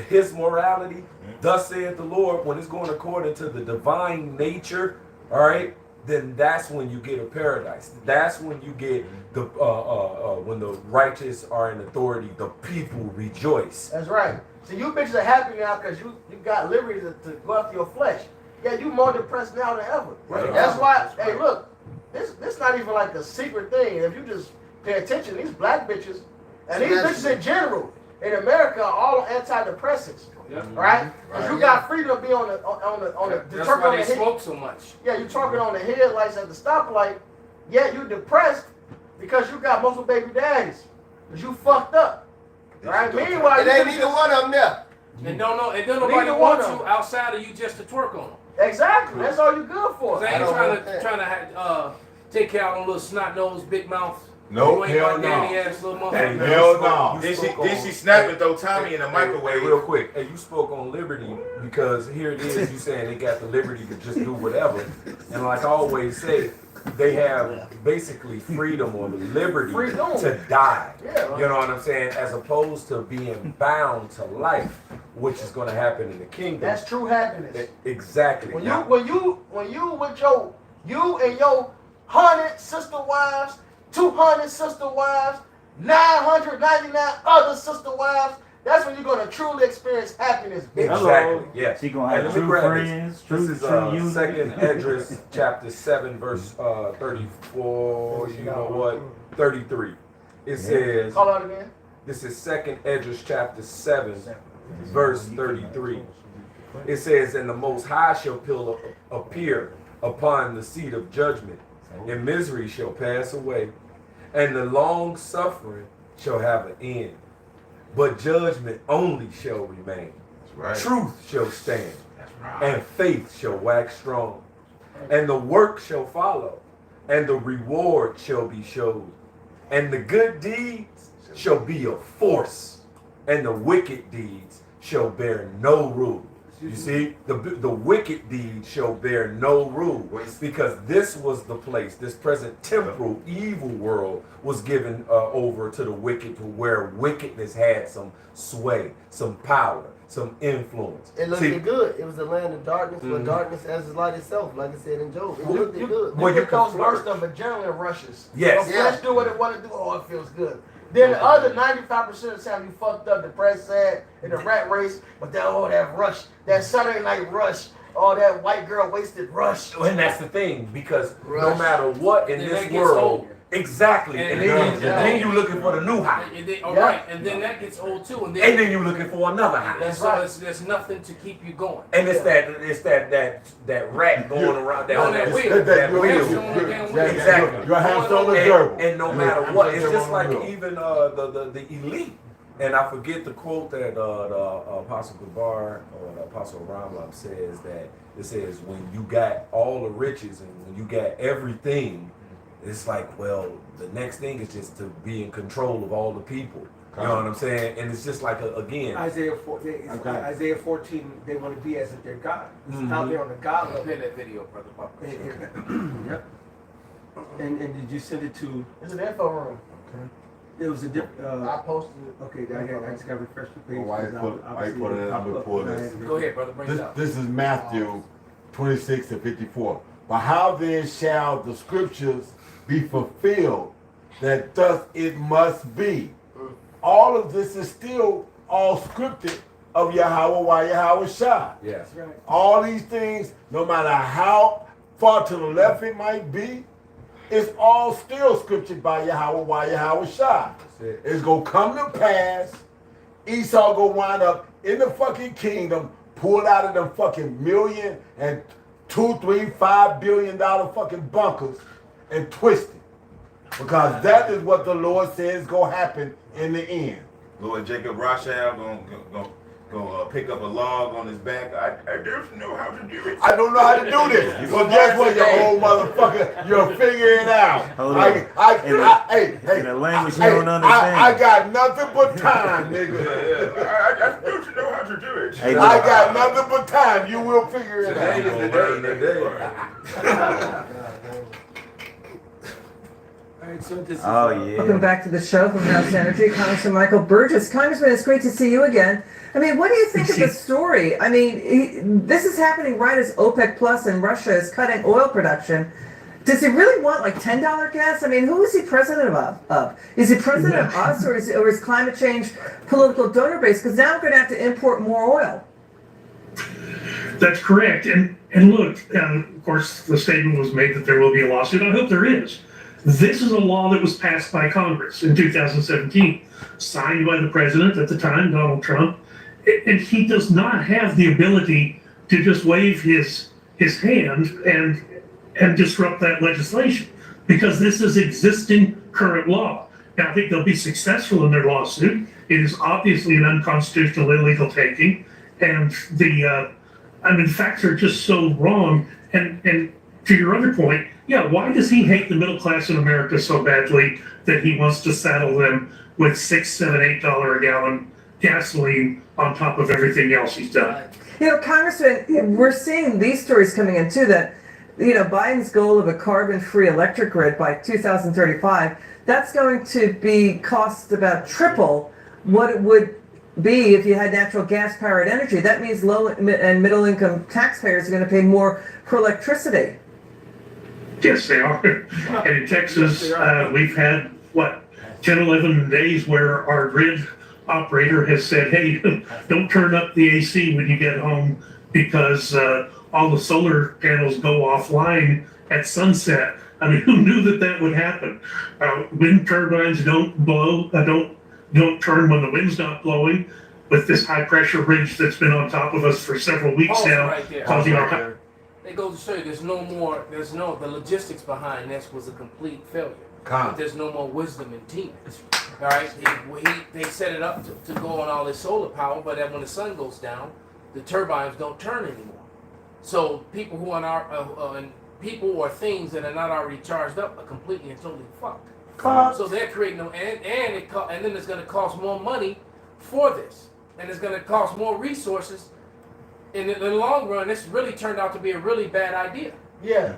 his morality, thus saith the Lord, when it's going according to the divine nature, all right, then that's when you get a paradise. That's when you get the when the righteous are in authority, the people rejoice. That's right. So you bitches are happy now because you got liberty to go after your flesh. Yeah, you more depressed now than ever. Right. That's why, hey, look, this not even like a secret thing. If you just pay attention, these black bitches, and these bitches in general, in America are all antidepressants. Right? Because you got freedom to be on the That's why they smoke so much. Yeah, you talking on the headlights at the stoplight, yet you depressed because you got multiple baby daddies. Because you fucked up. Right? Meanwhile, It ain't neither one of them there. And don't nobody Neither want one of you them. outside of you just to twerk on them. Exactly. That's all you good for. They ain't trying to take care of them little snot nose, big mouth. Nope, you ain't hell my no. daddy ass little motherfucker. Hell no. Then she snap and throw Tommy in the microwave. Hey, real quick. Hey, you spoke on liberty because here it is. You saying they got the liberty to just do whatever, and like I always say, they have basically freedom or the liberty to die. Yeah. You know what I'm saying? As opposed to being bound to life, which is going to happen in the kingdom. That's true happiness. Exactly. When you with you and your 100 sister wives, 200 sister wives, 999 other sister wives, that's when you're gonna truly experience happiness, bitch. Exactly. Yeah. She gonna have Let me true grab friends, This true is unity. 2nd Esdras chapter 7 verse 34. You know what? 33. It says. Call out again. This is 2nd Esdras chapter 7 verse 33. It says, "And the Most High shall appear upon the seat of judgment, and misery shall pass away, and the long suffering shall have an end. But judgment only shall remain. Right. Truth shall stand, and faith shall wax strong. And the work shall follow, and the reward shall be showed. And the good deeds shall be a force, and the wicked deeds shall bear no rule." You see, the wicked deeds shall bear no rule, because this was the place, this present temporal evil world was given over to the wicked, to where wickedness had some sway, some power, some influence. It looked good. It was a land of darkness, but darkness as the light itself, like I said in Job. It looked good. You get those bursts of adrenaline rushes. Yes. Your flesh do what it want to do. Oh, it feels good. Then the other 95% of the time you fucked up, depressed, sad, in the rat race, but that rush, that Saturday night rush, all that white girl wasted rush. And that's the thing, because no Rush. matter what in And this that gets world, old. exactly, and then you looking for the new high, Right, and then that gets old too, and and then you looking for another high. and so there's nothing to keep you going. And it's that rat going around On that that wheel. that wheel. Exactly. Your hamster on the And, gerbil. and no matter what, it's just like even the elite. And I forget the quote that the Apostle Gabar or the Apostle Ramlab says, that it says, when you got all the riches and when you got everything, it's like, well, the next thing is just to be in control of all the people. You know what I'm saying? And it's just like, again. Isaiah 14, they want to be as if they're God. Now they're on the God level. Play that video, brother. Yep. And did you send it to? It's an info room. It was a different. I posted it. Okay, I just got to refresh the page. Why you put it up before this? Go ahead, brother. Bring it up. This is Matthew 26 and 54. But how then shall the scriptures be fulfilled, that thus it must be? All of this is still all scripted of Yahweh, why Yahweh Shah. Yes. Right. All these things, no matter how far to the left it might be, it's all still scriptured by Yahweh, why Yahweh Shah. It's gonna come to pass. Esau gonna wind up in the fucking kingdom, pulled out of them fucking $1 and $2, $3, $5 billion fucking bunkers and twisted. Because that is what the Lord says is gonna happen in the end. Lord Jacob Rothschild gonna pick up a log on his back. I don't know how to do it. I don't know how to do this. Well, guess what, you old motherfucker? You'll figure it out. Hold on. Hey, In a language you don't understand. I got nothing but time, nigga. I don't know how to do it. Hey, I look. got nothing but time. You will figure it Today out. is the day. All right, so this is, Welcome Yeah. back to the show from House Energy, Congressman Michael Burgess. Congressman, it's great to see you again. I mean, what do you think of the story? I mean, this is happening right as OPEC Plus and Russia is cutting oil production. Does he really want like $10 gas? I mean, who is he president of? Is he president of us, or is climate change political donor base? Because now we're going to have to import more oil. That's correct. And look, of course, the statement was made that there will be a lawsuit. I hope there is. This is a law that was passed by Congress in 2017, signed by the president at the time, Donald Trump, and he does not have the ability to just wave his hand and disrupt that legislation. because this is existing current law. Now, I think they'll be successful in their lawsuit. It is obviously an unconstitutional, illegal taking, and facts are just so wrong. And to your other point, yeah, why does he hate the middle class in America so badly that he wants to saddle them with $6, $7, $8 a gallon gasoline on top of everything else he's done? Congressman, we're seeing these stories coming in too that, Biden's goal of a carbon-free electric grid by 2035, that's going to be cost about triple what it would be if you had natural gas-powered energy. That means low and middle-income taxpayers are going to pay more for electricity. Yes, they are. And in Texas, we've had, 10, 11 days where our grid operator has said, hey, don't turn up the AC when you get home because all the solar panels go offline at sunset. I mean, who knew that would happen? Wind turbines don't blow, don't turn when the wind's not blowing. With this high pressure ridge that's been on top of us for several weeks now, right causing our. They go to show you the logistics behind this was a complete failure. There's no more wisdom in teaming. All right, they set it up to go on all this solar power, but then when the sun goes down, the turbines don't turn anymore. So people who are people or things that are not already charged up are completely and totally fucked. So they're creating them, and then it's going to cost more money for this, and it's going to cost more resources. In the long run, this really turned out to be a really bad idea. Yeah,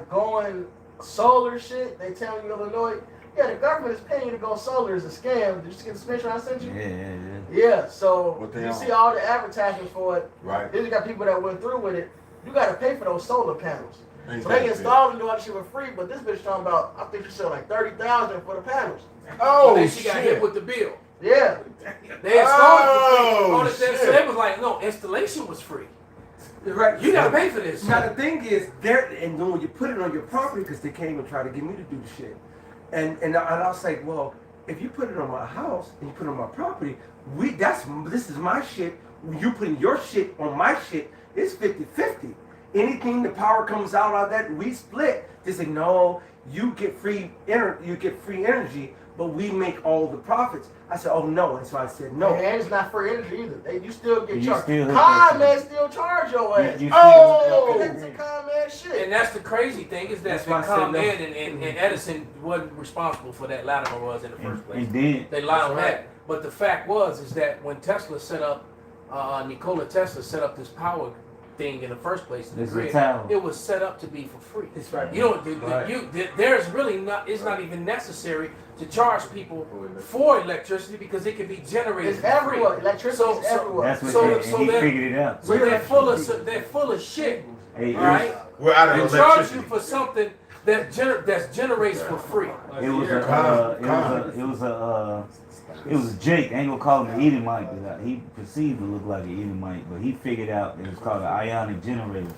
going solar shit. They tell you Illinois. Yeah, the government is paying you to go solar is a scam. Did you get the information I sent you? Yeah. So you see all the advertisements for it. Right. Then you got people that went through with it. You got to pay for those solar panels. So they install and do all that shit for free. But this bitch talking about, I think she said like $30,000 for the panels. Oh, and she got hit with the bill. Yeah. They installed it for free. So they was like, no, installation was free. Right. You gotta pay for this. Now the thing is, and then when you put it on your property, because they came and tried to get me to do the shit, and I was like, well, if you put it on my house and you put it on my property, this is my shit. When you putting your shit on my shit, it's 50-50. Anything the power comes out of that, we split. They say, no, you get free energy, but we make all the profits. I said, oh no, and so I said no. And it's not free energy either. You still get charged. ComEd still charge your ass. It's a ComEd shit. And that's the crazy thing is that ComEd and Edison wasn't responsible for that. Latimer was in the first place. They lied on that. But the fact is that when Tesla set up, Nikola Tesla set up this power thing in the first place, the grid, it was set up to be for free. That's right. There's really not. It's not even necessary to charge people for electricity because it can be generated. It's everywhere. Electricity is everywhere. That's what he figured it out. So they're full of shit. Hey, right? We're out of they charge you for something that generates for free. It was Jake. I ain't gonna call him an Edomite, but he perceived to look like an Edomite, but he figured out it was called an ionic generator.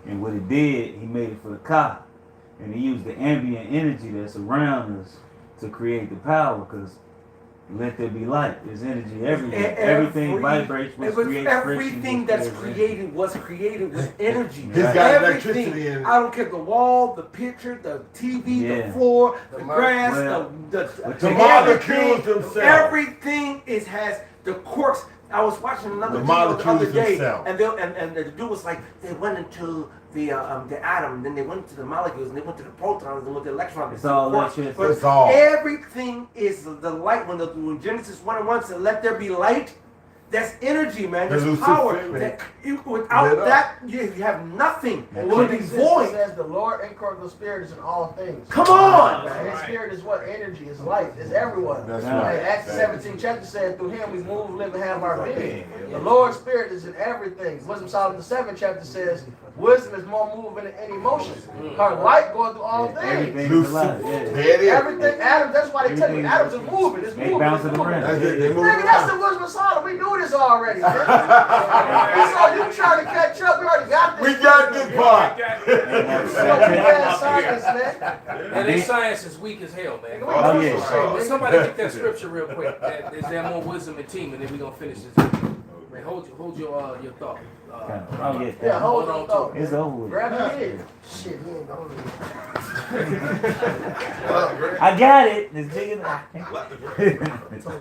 And what it did, he made it for the car. And he used the ambient energy that's around us to create the power, because let there be light. There's energy everywhere. Everything vibrates, everything that's created was created with energy. This got electricity in it. I don't care the wall, the picture, the TV, the floor, the grass, the molecules themselves. Everything has the quarks. I was watching another video the other day, and the dude was like, they went into the atom, then they went to the molecules, and they went to the protons, and went to the electrons. It's all electricity. But everything is the light. When Genesis 1:1 said, "Let there be light," that's energy, man. There's power. Without that, you have nothing. It will be void. It says the Lord incorruptible spirit is in all things. Come on, man. His spirit is what? Energy is life. It's everywhere. That's right. Acts 17 chapter said, through him we move, live, and have our being. The Lord's spirit is in everything. Wisdom Solomon 7 chapter says, wisdom is more moving than any emotion. Her light going through all things. Everything. Adam, that's why they tell you Adam's a movement. It's moving. Nigga, that's the wisdom of Solomon. We knew this already. Man. So you trying to catch up? We already got this. We got this part. Science, man. And their science is weak as hell, man. Somebody get that scripture real quick. Is there more wisdom in team? And then we're gonna finish this video. Hey, hold your thought. Oh, yeah. Yeah, hold on on thought. It's over with. Grab your head. Shit, he ain't going to. I got it. It's bigger than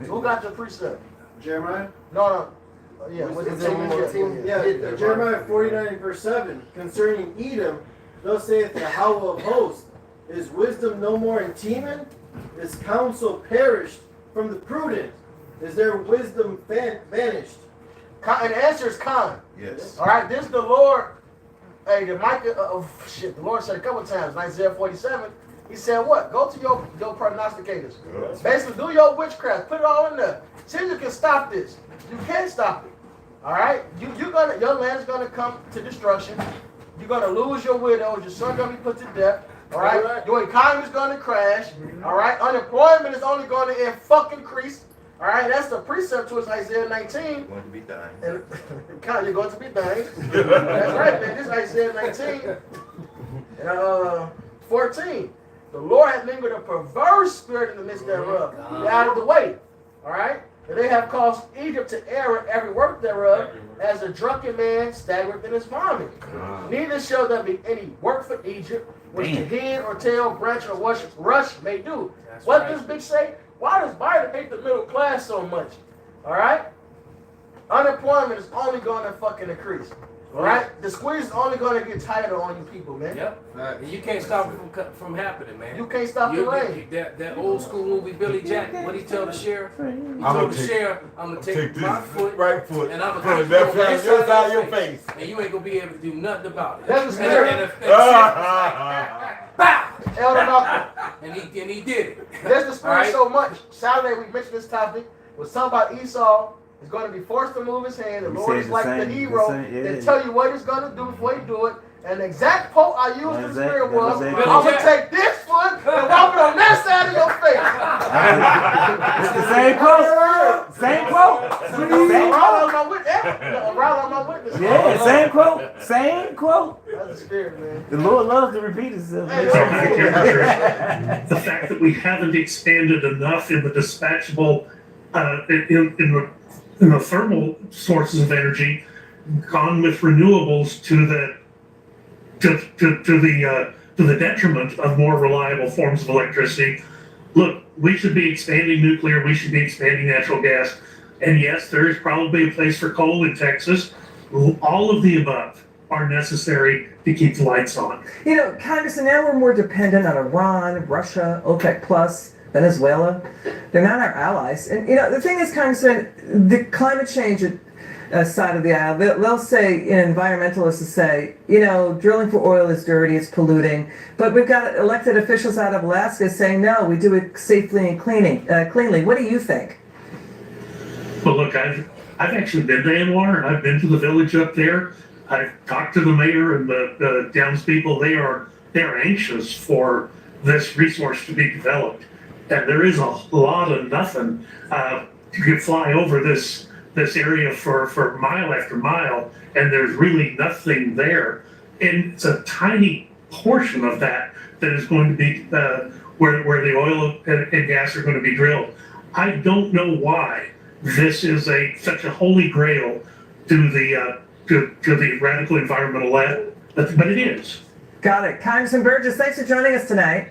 Who got your precept? Jeremiah? No. Yeah, what's Is there one more team? Yeah, Jeremiah 49 verse 7. Concerning Edom, thus saith the Yahweh of hosts, is wisdom no more in Teman? Is counsel perished from the prudent? Is their wisdom vanished? And the answer is Khan. Yes. All right, this is the Lord. Hey, the Lord said a couple times, in Isaiah 47, he said what? Go to your prognosticators. Yes. Basically, do your witchcraft. Put it all in there. See if you can stop this. You can't stop it. All right? Your land is going to come to destruction. You're going to lose your widows. Your son going to be put to death. All right? Your economy is going to crash. All right? Unemployment is only going to increase. All right? That's the precept to us, Isaiah 19. You're going to be dying. And you're going to be dying. That's right, man. This is Isaiah 19. 14. The Lord hath lingered a perverse spirit in the midst thereof. Be out of the way. All right? And they have caused Egypt to err every work thereof, as a drunken man staggereth in his vomit. Neither shall there be any work for Egypt, which the head or tail, branch or rush may do. What does Big say? Why does Biden hate the middle class so much? All right? Unemployment is only going to fucking increase. All right? The squeeze is only going to get tighter on you people, man. Yep. And you can't stop it from happening, man. You can't stop the rain. That old school movie, Billy Jack, what he tell the sheriff? He told the sheriff, I'm going to take my foot, right foot, and I'm put going it to left take hand your side of your face. And you ain't going to be able to do nothing about it. That's the And spirit. bow! Elder Malcolm. And he did it. That's the spirit Right? so much. Saturday we mentioned this topic. Was something about Esau is going to be forced to move his hand. The Lord is like the hero and tell you what he's going to do before you do it. And the exact quote I used in the spirit was, I'm going to take this foot and walk it on that side of your face. It's the same quote. Same quote. Around on my witness. Yeah, same quote. Same quote. That's the spirit, man. The Lord loves to repeat himself. The fact that we haven't expanded enough in the dispatchable, in the thermal sources of energy, gone with renewables to the detriment of more reliable forms of electricity. Look, we should be expanding nuclear. We should be expanding natural gas. And yes, there is probably a place for coal in Texas. All of the above are necessary to keep the lights on. You know, Congressman, now we're more dependent on Iran, Russia, OPEC Plus, Venezuela. They're not our allies. And, you know, the thing is, Congressman, the climate change side of the aisle, they'll say, environmentalists will say, you know, drilling for oil is dirty, it's polluting. But we've got elected officials out of Alaska saying, no, we do it safely and cleanly. What do you think? Well, look, I've actually been to Anwar, and I've been to the village up there. I've talked to the mayor and the townspeople. They're anxious for this resource to be developed, and there is a lot of nothing. You can fly over this area for mile after mile, and there's really nothing there. And it's a tiny portion of that is going to be where the oil and gas are going to be drilled. I don't know why this is such a holy grail to the radical environmental left, but it is. Got it. Congressman Burgess, thanks for joining us tonight.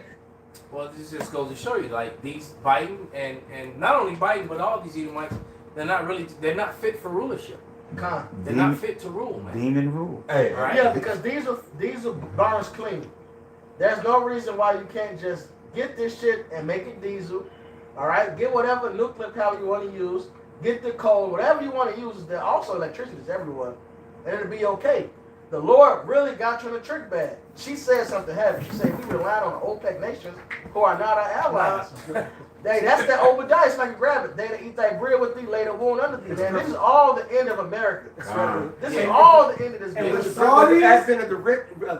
Well, this just goes to show you, like, these Biden and not only Biden, but all these Edomites, they're not fit for rulership. They're not fit to rule, man. Demon rule. Hey, Right? Yeah, because these are barns clean. There's no reason why you can't just get this shit and make it diesel. All right, get whatever nuclear power you want to use. Get the coal, whatever you want to use. There also electricity is everywhere, and it'll be okay. The Lord really got you in a trick bag. She said something heavy. She said we rely on the OPEC nations who are not our allies. That's that Obadiah. It's like you grab it. They that eat thy bread with thee, lay the wound under thee. Man, this is all the end of America. This is all the end of this And with business. the advent of the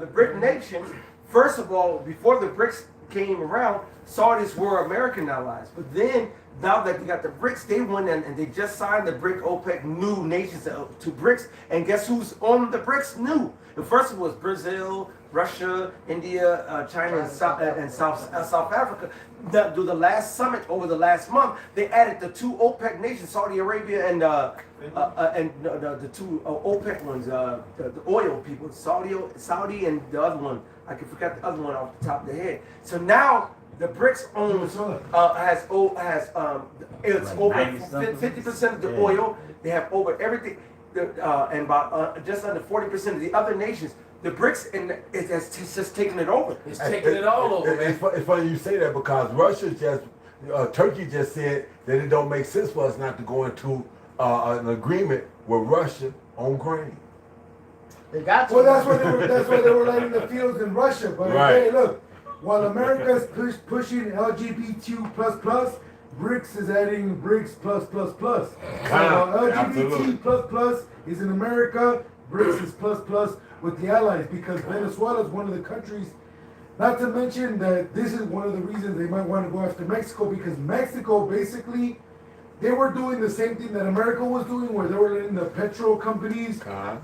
BRIC nation, first of all, before the BRICS came around, Saudis were American allies. But then, now that you got the BRICS, they went in and they just signed the BRIC OPEC new nations to BRICS. And guess who's on the BRICS? New. The first one was Brazil, Russia, India, China, and South Africa. Do the last summit over the last month, they added the 2 OPEC nations, Saudi Arabia and the 2 OPEC ones, the oil people, Saudi and the other one. I can forget the other one off the top of the head. So now the BRICS owns it's over 50% of the oil. They have over everything, and about just under 40% of the other nations. The BRICS and it's just taking it over. It's taking it all over. It's funny you say that because Turkey just said that it don't make sense for us not to go into an agreement with Russia on grain. They got to. Well, that's why they were letting the fields in Russia. But Right. hey, look, while America is pushing LGBTQ++, BRICS is adding BRICS+++. So LGBT++ is in America, BRICS is ++ with the allies because Venezuela is one of the countries. Not to mention that this is one of the reasons they might want to go after Mexico because Mexico basically they were doing the same thing that America was doing where they were letting the petrol companies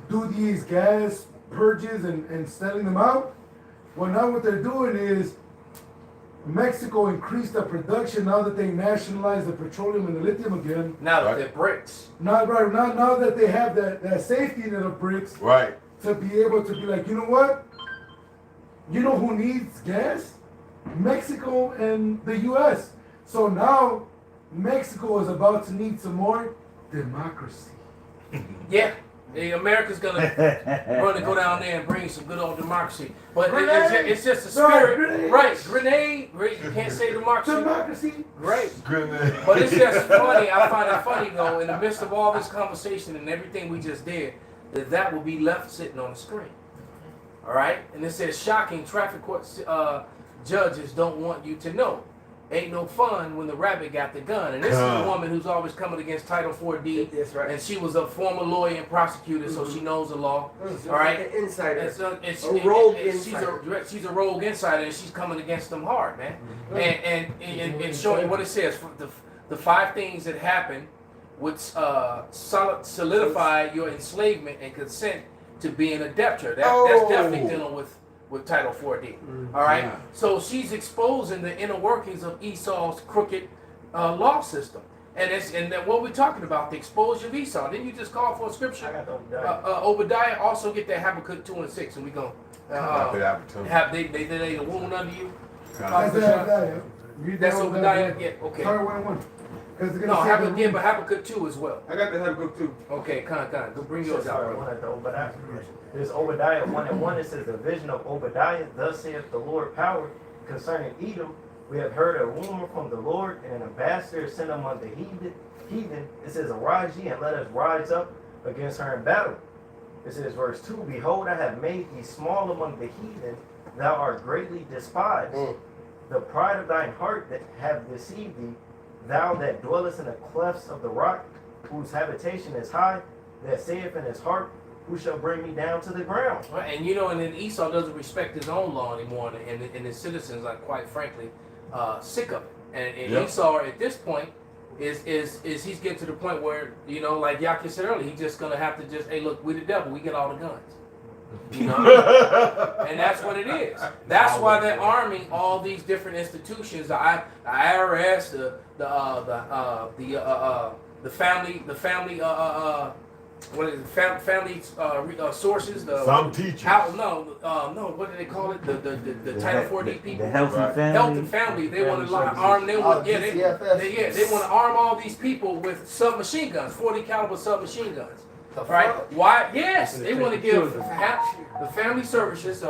do these gas purges and selling them out. Well, now what they're doing is Mexico increased the production now that they nationalized the petroleum and the lithium again. Now that they're BRICS. Now that they have that safety net of BRICS. Right. To be able to be like, you know what? You know who needs gas? Mexico and the U.S. So now Mexico is about to need some more democracy. Yeah. America's gonna go down there and bring some good old democracy, but it's just a spirit, right? Grenade, you can't say democracy. Democracy, great. But it's just funny. I find it funny though, in the midst of all this conversation and everything we just did, that will be left sitting on the screen. All right, and it says shocking traffic court judges don't want you to know. Ain't no fun when the rabbit got the gun. And this is a woman who's always coming against Title 4D. That's right. And she was a former lawyer and prosecutor, so she knows the law. All right? An insider. A rogue insider. She's a rogue insider, and she's coming against them hard, man. And showing what it says. The 5 things that happen would solidify your enslavement and consent to being a debtor. That's definitely dealing with Title 4D. All right? So she's exposing the inner workings of Esau's crooked law system. And then what we're talking about, the exposure of Esau. Didn't you just call for a scripture? I got Obadiah. Also get that Habakkuk 2 and 6, and we're going to have they laid a wound under you? That's Obadiah. Yeah, okay. Sorry, 1-1. No, Habakkuk 2 as well. I got the Habakkuk 2. Okay, go bring yours out. Sorry, one at the Obadiah. There's Obadiah 1:1. It says the vision of Obadiah. Thus saith the Lord power concerning Edom. We have heard a rumor from the Lord, and an ambassador is sent among the heathen. It says, arise ye and let us rise up against her in battle. It says, verse 2, behold, I have made thee small among the heathen. Thou art greatly despised. The pride of thine heart that have deceived thee. Thou that dwellest in the clefts of the rock, whose habitation is high, that saith in his heart, who shall bring me down to the ground? Right, and and then Esau doesn't respect his own law anymore, and his citizens are quite frankly sick of it. And Esau at this point is he's getting to the point where, like Yaki said earlier, he's just gonna have to hey look, we the devil, we get all the guns. And that's what it is. That's why they're arming all these different institutions, the IRS, the family what is it? Family sources. Some teachers. No. What do they call it? The Title 4D people. The health and family. Health and family. They want to arm them with they want to arm all these people with submachine guns, 40 caliber submachine guns. Right? Why? Yes, they want to give the family services,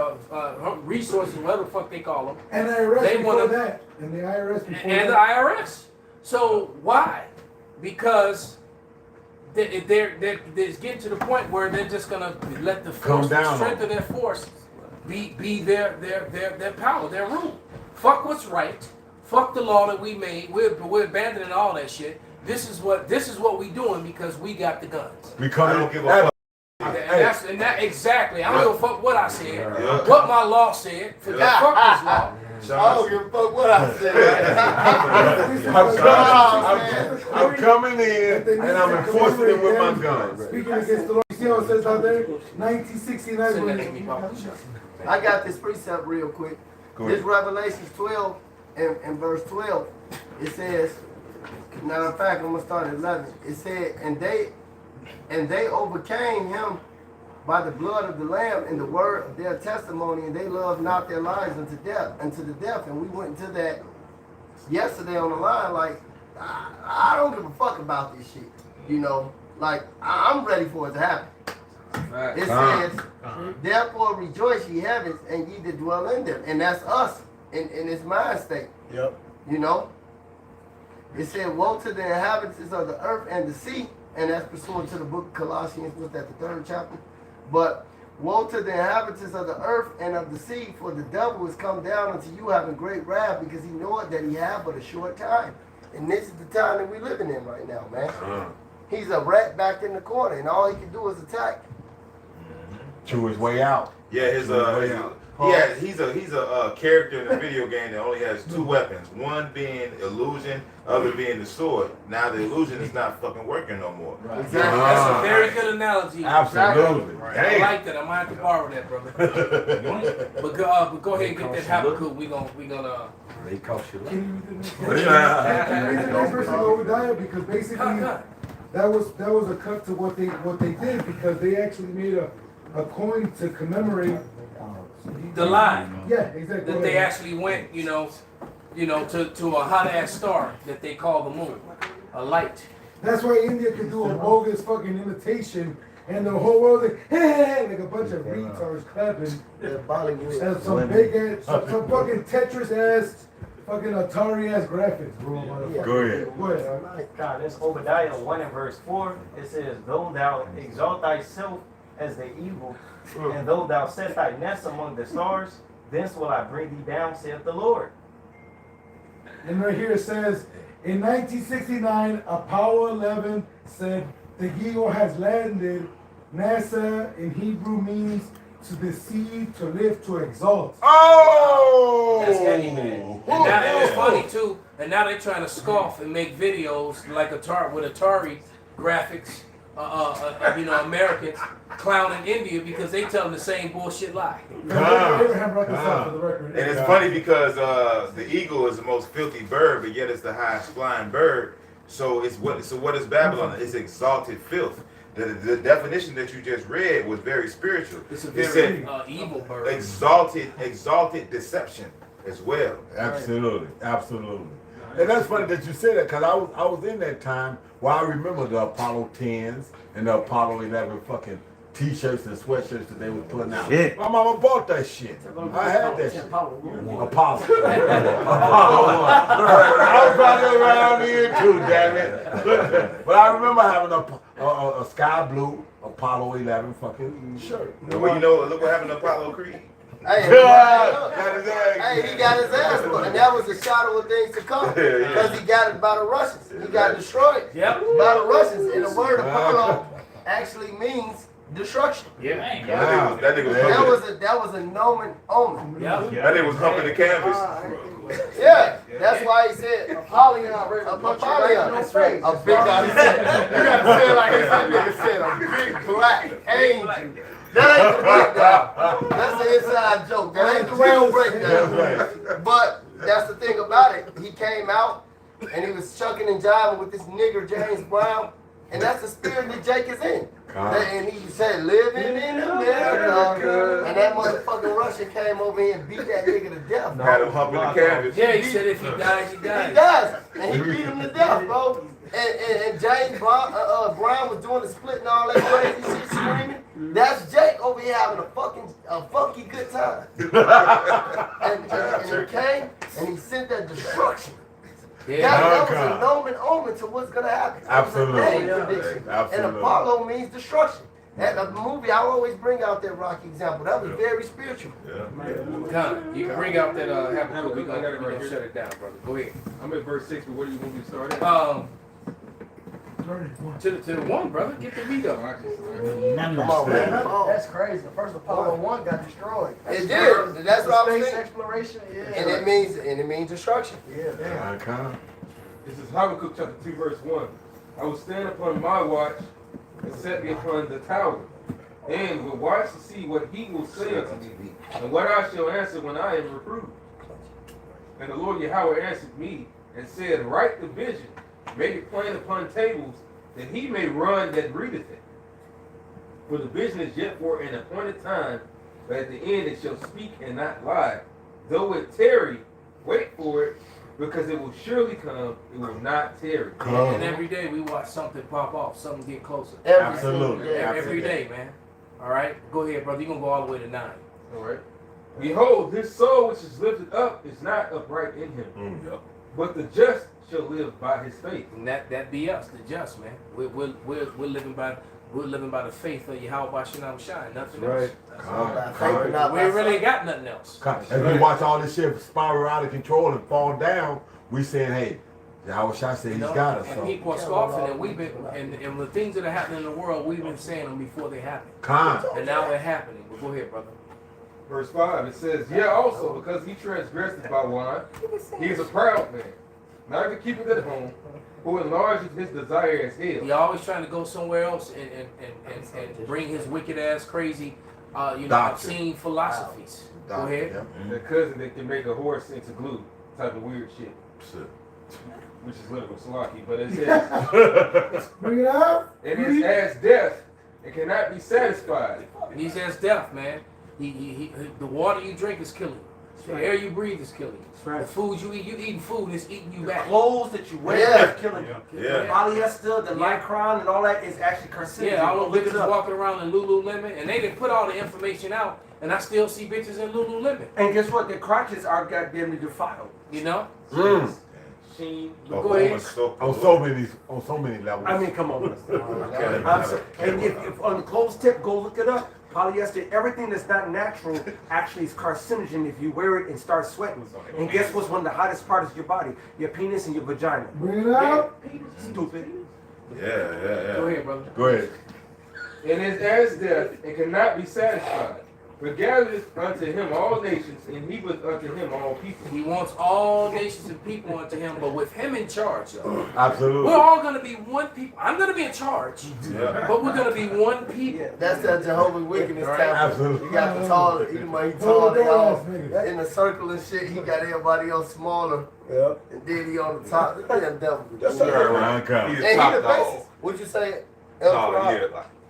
resources, whatever the fuck they call them. And the IRS before that. And the IRS before that. And the IRS. So why? Because they're getting to the point where they're just gonna let the force, the strength of their force, be their power, their rule. Fuck what's right. Fuck the law that we made. We're abandoning all that shit. This is what we doing because we got the guns. Because I don't give a fuck. And that exactly. I don't give a fuck what I said, what my law said. Fuck this law. I don't give a fuck what I said. I'm coming in and I'm enforcing it with my guns. Speaking against the law, see how it says out there? 1969. Send that to me, Papa. I got this precept real quick. This Revelations 12 and verse 12, it says, matter of fact, I'm gonna start at 11. It said, and they overcame him by the blood of the Lamb and the word of their testimony, and they loved not their lives unto the death. And we went into that yesterday on the line, like, I don't give a fuck about this shit. You know, like, I'm ready for it to happen. It says, therefore rejoice ye heavens and ye that dwell in them. And that's us in its mind state. Yep. You know? It said, woe to the inhabitants of the earth and the sea. And that's pursuant to the book of Colossians, was that the 3rd chapter? But woe to the inhabitants of the earth and of the sea, for the devil is come down unto you having great wrath, because he knoweth that he hath but a short time. And this is the time that we're living in right now, man. He's a rat back in the corner, and all he can do is attack. Chew his way out. Yeah, he's a character in a video game that only has 2 weapons. One being illusion, other being the sword. Now the illusion is not fucking working no more. Right. Exactly. That's a very good analogy. Absolutely. I like that. I might have to borrow that, brother. but go ahead and get that Habakkuk. We gonna. They cost you. Can you read the next verse of Obadiah? Because basically that was a cut to what they did, because they actually made a coin to commemorate the lie. Yeah, exactly. That they actually went, to a hot ass star that they call the moon, a light. That's why India could do a bogus fucking imitation, and the whole world like, hey, like a bunch of retards clapping. And some big ass, some fucking Tetris ass, fucking Atari ass graphics, bro. Go ahead. Go ahead. God, this Obadiah 1 and verse 4. It says, though thou exalt thyself as the evil, and though thou set thy nest among the stars, thence will I bring thee down, saith the Lord. And right here it says, in 1969, Apollo 11 said the eagle has landed. NASA in Hebrew means to deceive, to lift, to exalt. Oh! That's heavy, man. And now it's funny too. And now they're trying to scoff and make videos like Atari graphics. Americans clowning India because they tell them the same bullshit lie. And it's funny because the eagle is the most filthy bird, but yet it's the highest flying bird. So what is Babylon? It's exalted filth. The definition that you just read was very spiritual. It's a very evil bird. Exalted deception as well. Absolutely, absolutely. And that's funny that you said that, because I was in that time where I remember the Apollo 10s and the Apollo 11 fucking t-shirts and sweatshirts that they were putting out. Yeah. My mama bought that shit. I had that shit. Apollo. Apollo. I was probably around here too, damn it. But I remember having a sky blue Apollo 11 fucking shirt. Well, look what happened to Apollo Creed. Hey, he got his ass put, and that was a shadow of things to come. Because he got it by the Russians. He got destroyed by the Russians. And the word Apollo actually means destruction. Yeah. That was a nomen omen. That nigga was humping the canvas. Yeah, that's why he said Apollyon. That's right. A big guy. You gotta say it like he said a big black angel. That ain't the breakdown. That's the inside joke. That ain't the real breakdown. But that's the thing about it. He came out and he was chucking and jiving with this nigger James Brown. And that's the spirit that Jake is in. And he said, living in America. And that motherfucking Russian came over here and beat that nigga to death. Had him humping the canvas. Yeah, he said if he dies, he dies. He does. And he beat him to death, bro. And James Brown was doing the split and all that crazy shit screaming. That's Jake over here having a funky good time. and he came and he sent that destruction. Yeah. That was a nomen omen to what's gonna happen. Absolutely. Prediction. And Apollo means destruction. And the movie, I always bring out that Rocky example. That was very spiritual. Con, you can bring out that Habakkuk. We're gonna shut it down, brother. Go ahead. I'm at verse 6, but where do you want me to start at? To the one, brother. Get the read up. Come on, man. That's crazy. The first Apollo 1 got destroyed. It did. That's what I was saying. Exploration. Yeah. And it means destruction. Yeah. This is Habakkuk chapter 2, verse 1. I will stand upon my watch and set me upon the tower and will watch to see what he will say unto me, and what I shall answer when I am reproved. And the Lord Yahweh answered me and said, write the vision, make it plain upon tables, that he may run that readeth it. For the vision is yet for an appointed time, but at the end it shall speak and not lie. Though it tarry, wait for it, because it will surely come, it will not tarry. And every day we watch something pop off, something get closer. Absolutely. Every day, man. All right? Go ahead, brother. You're going to go all the way to 9. All right. Behold, his soul which is lifted up is not upright in him, but the just shall live by his faith. And that be us, the just, man. We're living by the faith of Yahweh Shalom Shine, nothing else. We really ain't got nothing else. As we watch all this shit spiral out of control and fall down, we saying, hey, Yahweh Shai said he's got us. And people are scoffing, and we've been, and the things that are happening in the world, we've been saying them before they happen. And now they're happening. But go ahead, brother. Verse 5, it says, yeah, also, because he transgressed by wine, he is a proud man, neither keepeth at home, who enlarges his desire as hell. He always trying to go somewhere else and bring his wicked ass crazy, obscene philosophies. Go ahead. And the cousin that can make a horse into glue, type of weird shit. Which is literal Salaki, but it says, bring it out. It is as death, it cannot be satisfied. And he's as death, man. The water you drink is killing you. The air you breathe is killing you. The food you eat, you eating food and it's eating you back. The clothes that you wear is killing you. The polyester, the lycron, and all that is actually carcinogen. Yeah, all the bitches walking around in Lululemon, and they didn't put all the information out, and I still see bitches in Lululemon. And guess what? Their crotches are goddamn defiled. You know? Go ahead. On so many levels. I mean, come on. And if on the clothes tip, go look it up. Polyester, everything that's not natural actually is carcinogen if you wear it and start sweating. And guess what's one of the hottest parts of your body? Your penis and your vagina. Bring it out. Stupid. Yeah. Go ahead, brother. Go ahead. It is as death, and cannot be satisfied. But gathereth unto him all nations, and heapeth unto him all people. He wants all nations and people unto him, but with him in charge, though. Absolutely. We're all going to be one people. I'm going to be in charge, but we're going to be one people. That's that Jehovah's Wickedness Right. temple. Absolutely. You got the tall, he tall, they all in the circle and shit. He got everybody else smaller. And then he on the top. That devil. Yes, sir. He's And top he the dog. best. What'd you say?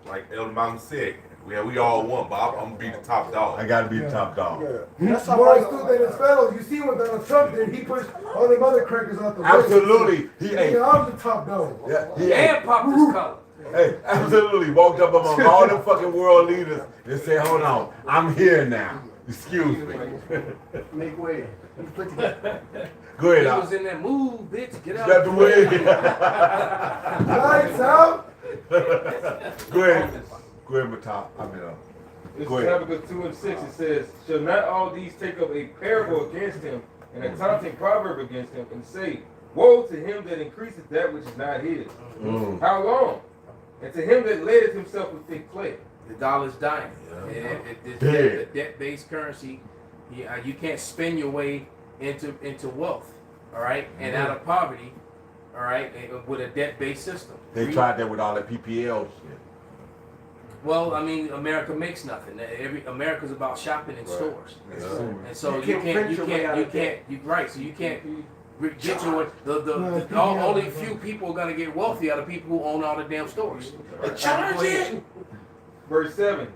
Like Elder Malcolm said, we all want, but I'm gonna be the top dog. I gotta be the top dog. He's more astute than his fellows. You see what Donald Trump did? He pushed all them other crackers out the way. Absolutely. I'm the top dog. And popped his collar. Hey, absolutely. Walked up among all them fucking world leaders and said, hold on, I'm here now. Excuse me. Make way. Go ahead. He was in that move, bitch. Get out. Got the way. Lights out. Go ahead. Go ahead, Matop. This Go is ahead. Habakkuk 2 and 6. It says, shall not all these take up a parable against him, and a taunting proverb against him, and say, woe to him that increaseth that which is not his. How long? And to him that ladeth himself with thick clay. The dollar's dying. The debt-based currency, you can't spend your way into wealth, all right, and out of poverty, all right, with a debt-based system. They tried that with all that PPL shit. Well, I mean, America makes nothing. America's about shopping in stores, and so you can't. So you can't get your only few people are gonna get wealthy out of people who own all the damn stores. Charge it. Verse 7.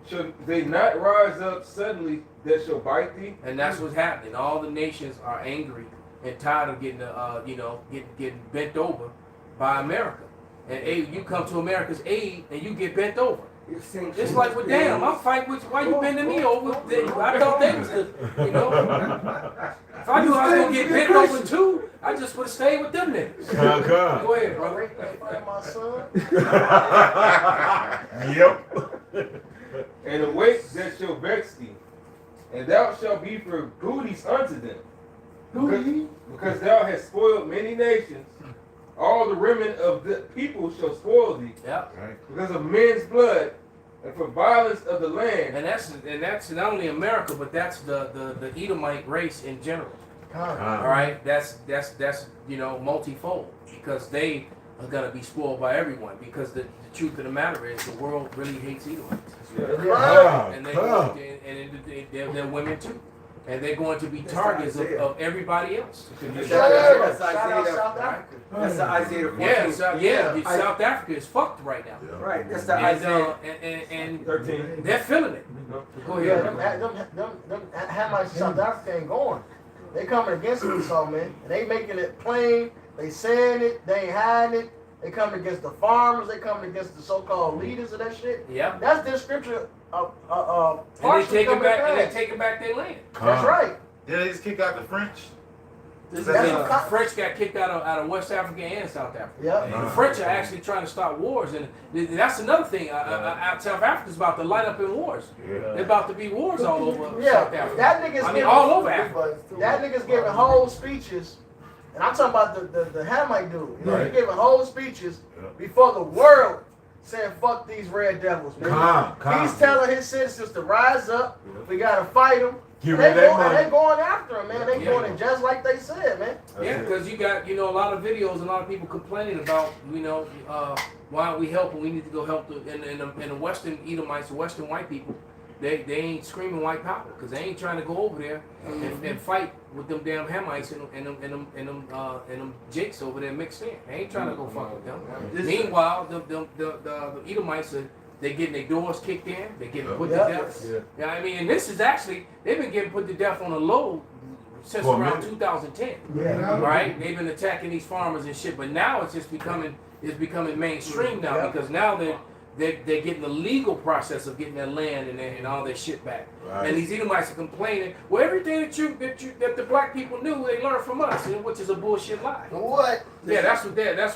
Shall they not rise up suddenly that shall bite thee? And that's what's happening. All the nations are angry and tired of getting getting bent over by America. And you come to America's aid and you get bent over. It's like, well, damn, I'm fighting with you. Why you bending me over? I thought they was the, If I knew I was going to get bent over too, I just would have stayed with them niggas. Go ahead, brother. My son. Yep. And awake that shall vex thee, and thou shalt be for booties unto them. Because thou hast spoiled many nations, all the remnant of the people shall spoil thee. Yep. Because of men's blood, and for violence of the land. And that's not only America, but that's the Edomite race in general. All right, that's multifold because they are gonna be spoiled by everyone, because the truth of the matter is the world really hates Edomites. And they're women too. And they're going to be targets of everybody else. That's Isaiah. That's the Isaiah 14. South Africa is fucked right now. Right, that's the Isaiah. And 13. They're feeling it. Go ahead. Yeah, them Hamites in South Africa ain't going. They coming against Esau, man. And they making it plain. They saying it. They ain't hiding it. They coming against the farmers. They coming against the so-called leaders of that shit. Yeah. That's their scripture. And they taking back their land. That's right. Did they just kick out the French? The French got kicked out of West Africa and South Africa. Yeah. And the French are actually trying to start wars, and that's another thing. South Africa's about to light up in wars. They're about to be wars all over South Africa. That nigga's all over Africa. That nigga's giving whole speeches, and I'm talking about the Hamite dude. You know, he giving whole speeches before the world, saying fuck these red devils, man. He's telling his citizens to rise up. We gotta fight them. And they going after him, man. They doing it just like they said, man. Yeah, because you got, a lot of videos and a lot of people complaining about, why aren't we helping? We need to go help in the Western Edomites, the Western white people. They ain't screaming white power, because they ain't trying to go over there and fight with them damn Hamites and them Jakes over there mixed in. They ain't trying to go fuck with them. Meanwhile, the Edomites they're getting their doors kicked in. They're getting put to death. Yeah, I mean, and this is actually, they've been getting put to death on a low since around 2010. Right? They've been attacking these farmers and shit, but now it's just becoming mainstream now, because now they're getting the legal process of getting their land and all their shit back. Right. And these Edomites are complaining, well, everything that the black people knew, they learned from us, which is a bullshit lie. What? Yeah, that's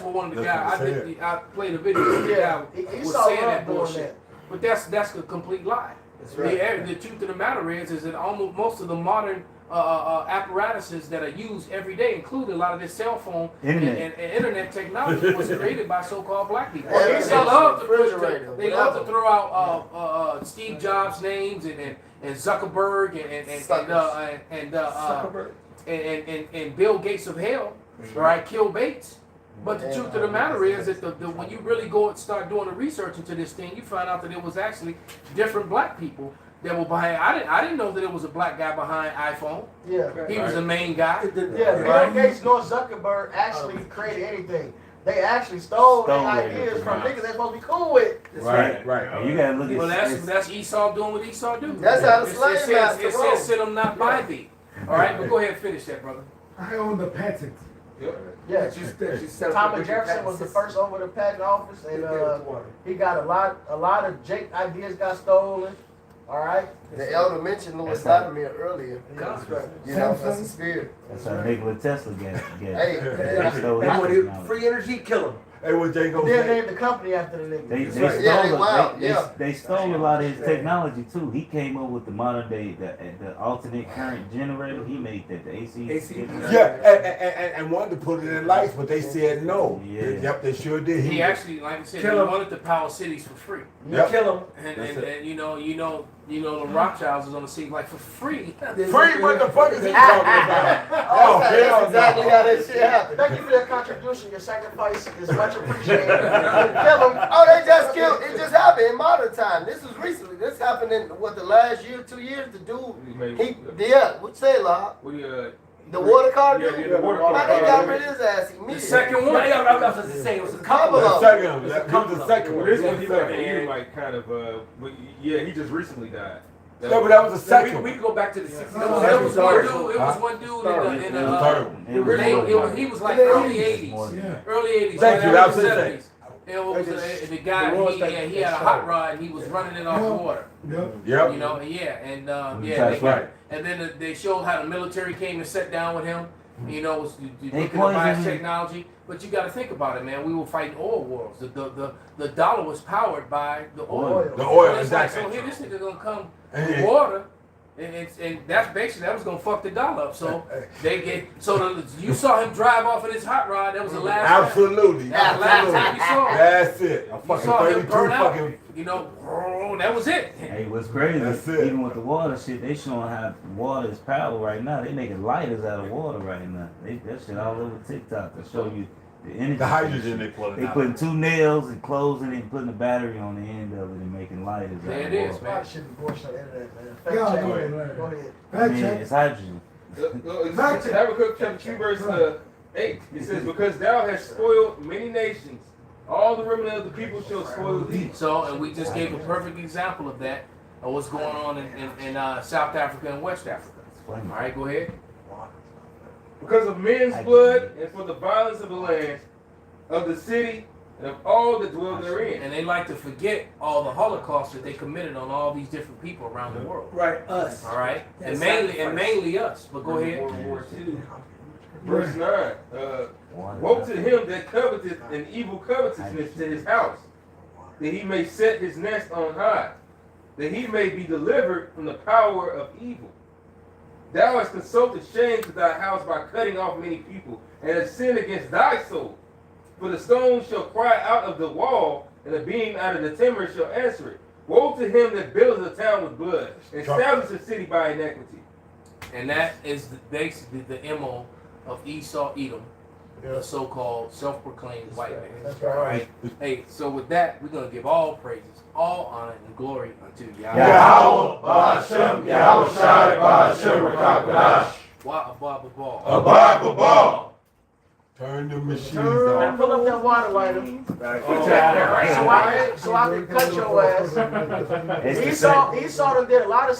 what one of the guys I played a video with the guy was saying that bullshit. But that's a complete lie. Right. The truth of the matter is that almost most of the modern apparatuses that are used every day, including a lot of this cell phone and internet technology, was created by so-called black people. They love to throw out Steve Jobs' names and Zuckerberg and Bill Gates of hell, right? Kill Bates. But the truth of the matter is that when you really go and start doing the research into this thing, you find out that it was actually different black people that were behind. I didn't know that it was a black guy behind iPhone. Yeah, he was the main guy. Bill Gates nor Zuckerberg actually created anything. They actually stole their ideas from niggas they're supposed to be cool with. Right. You gotta look at. Well, that's Esau doing what Esau do. That's how the slave master It says, "Sit them not by thee." All right, but go ahead and finish that, brother. I own the patent. Yeah, Thomas Jefferson was the first over the patent office, and he got a lot of Jake ideas got stolen. All right. The elder mentioned Louis Vladimir earlier. You know, that's the spirit. That's how Nikola Tesla got. Hey, free energy, kill him. Hey, what they gonna They say? named the company after the nigga. They stole a lot of his technology too. He came up with the modern day, the alternate current generator. He made that, the AC. Yeah, and wanted to put it in lights, but they said no. Yep, they sure did. He actually, like I said, he wanted to power cities for free. Kill him. And you know the Rothschilds is on the scene like for free. Free? What the fuck is he talking about? Oh, that's exactly how that shit happened. Thank you for your contribution. Your sacrifice is much appreciated. Kill him. Oh, they just killed. It just happened in modern time. This was recently. This happened in the last year, 2 years. The dude, what say, La? The water car dude? Yeah, the water car. Man, they got rid of his ass immediately. The second one, I was just saying, it was a couple of them. The second one. This one, he like Edomite kind of, he just recently died. No, but that was the second. We can go back to the 60s. It was one dude in he was like early 80s. Early 80s. Thank you. That was the 70s. It was the guy. He had a hot rod and he was running it off water. Yep. You know, and That's right. And then they showed how the military came and sat down with him. You know, looking at bias technology. But you got to think about it, man. We were fighting oil wars. The dollar was powered by the oil. The oil, exactly. So here, this nigga gonna come with water. And that's basically that was gonna fuck the dollar up. So you saw him drive off in his hot rod. That was the last. Absolutely. That was the last time you saw him. That's it. A fucking 32 fucking. That was it. Hey, what's crazy? That's it. Even with the water shit, they showing how water is power right now. They making lighters out of water right now. That shit all over TikTok to show you The energy. The hydrogen they pulling They out. putting 2 nails and closing it and putting a battery on the end of it and making light. There it is, man. I should be voiced on the internet, man. Fact Yeah, check. go ahead. Go ahead. I mean, it's hydrogen. Habakkuk chapter 2 verse 8. It says, because thou hast spoiled many nations, all the remnant of the people shall spoil thee. So, and we just gave a perfect example of that, of what's going on in South Africa and West Africa. All right, go ahead. Because of men's blood and for the violence of the land, of the city, and of all that dwell therein. And they like to forget all the Holocaust that they committed on all these different people around the world. Right, us. All right, and mainly us. But go ahead. World War II. Verse 9. Woe to him that coveteth an evil covetousness to his house, that he may set his nest on high, that he may be delivered from the power of evil. Thou hast consulted shame to thy house by cutting off many people, and hast sinned against thy soul. For the stone shall cry out of the wall, and the beam out of the timber shall answer it. Woe to him that builds a town with blood, and establishes a city by iniquity. And that is basically the MO of Esau Edom, the so-called self-proclaimed white man. That's All right. right. Hey, so with that, we're gonna give all praises, all honor, and glory unto Yahweh. Yahweh, Ba'ashem, Yahweh Shai, Ba'ashem, Rakakadash. Wa ababa ball. Abba, ball. Turn the machines Now on. pull up that water lighter. So I can cut your ass. Esau done did a lot of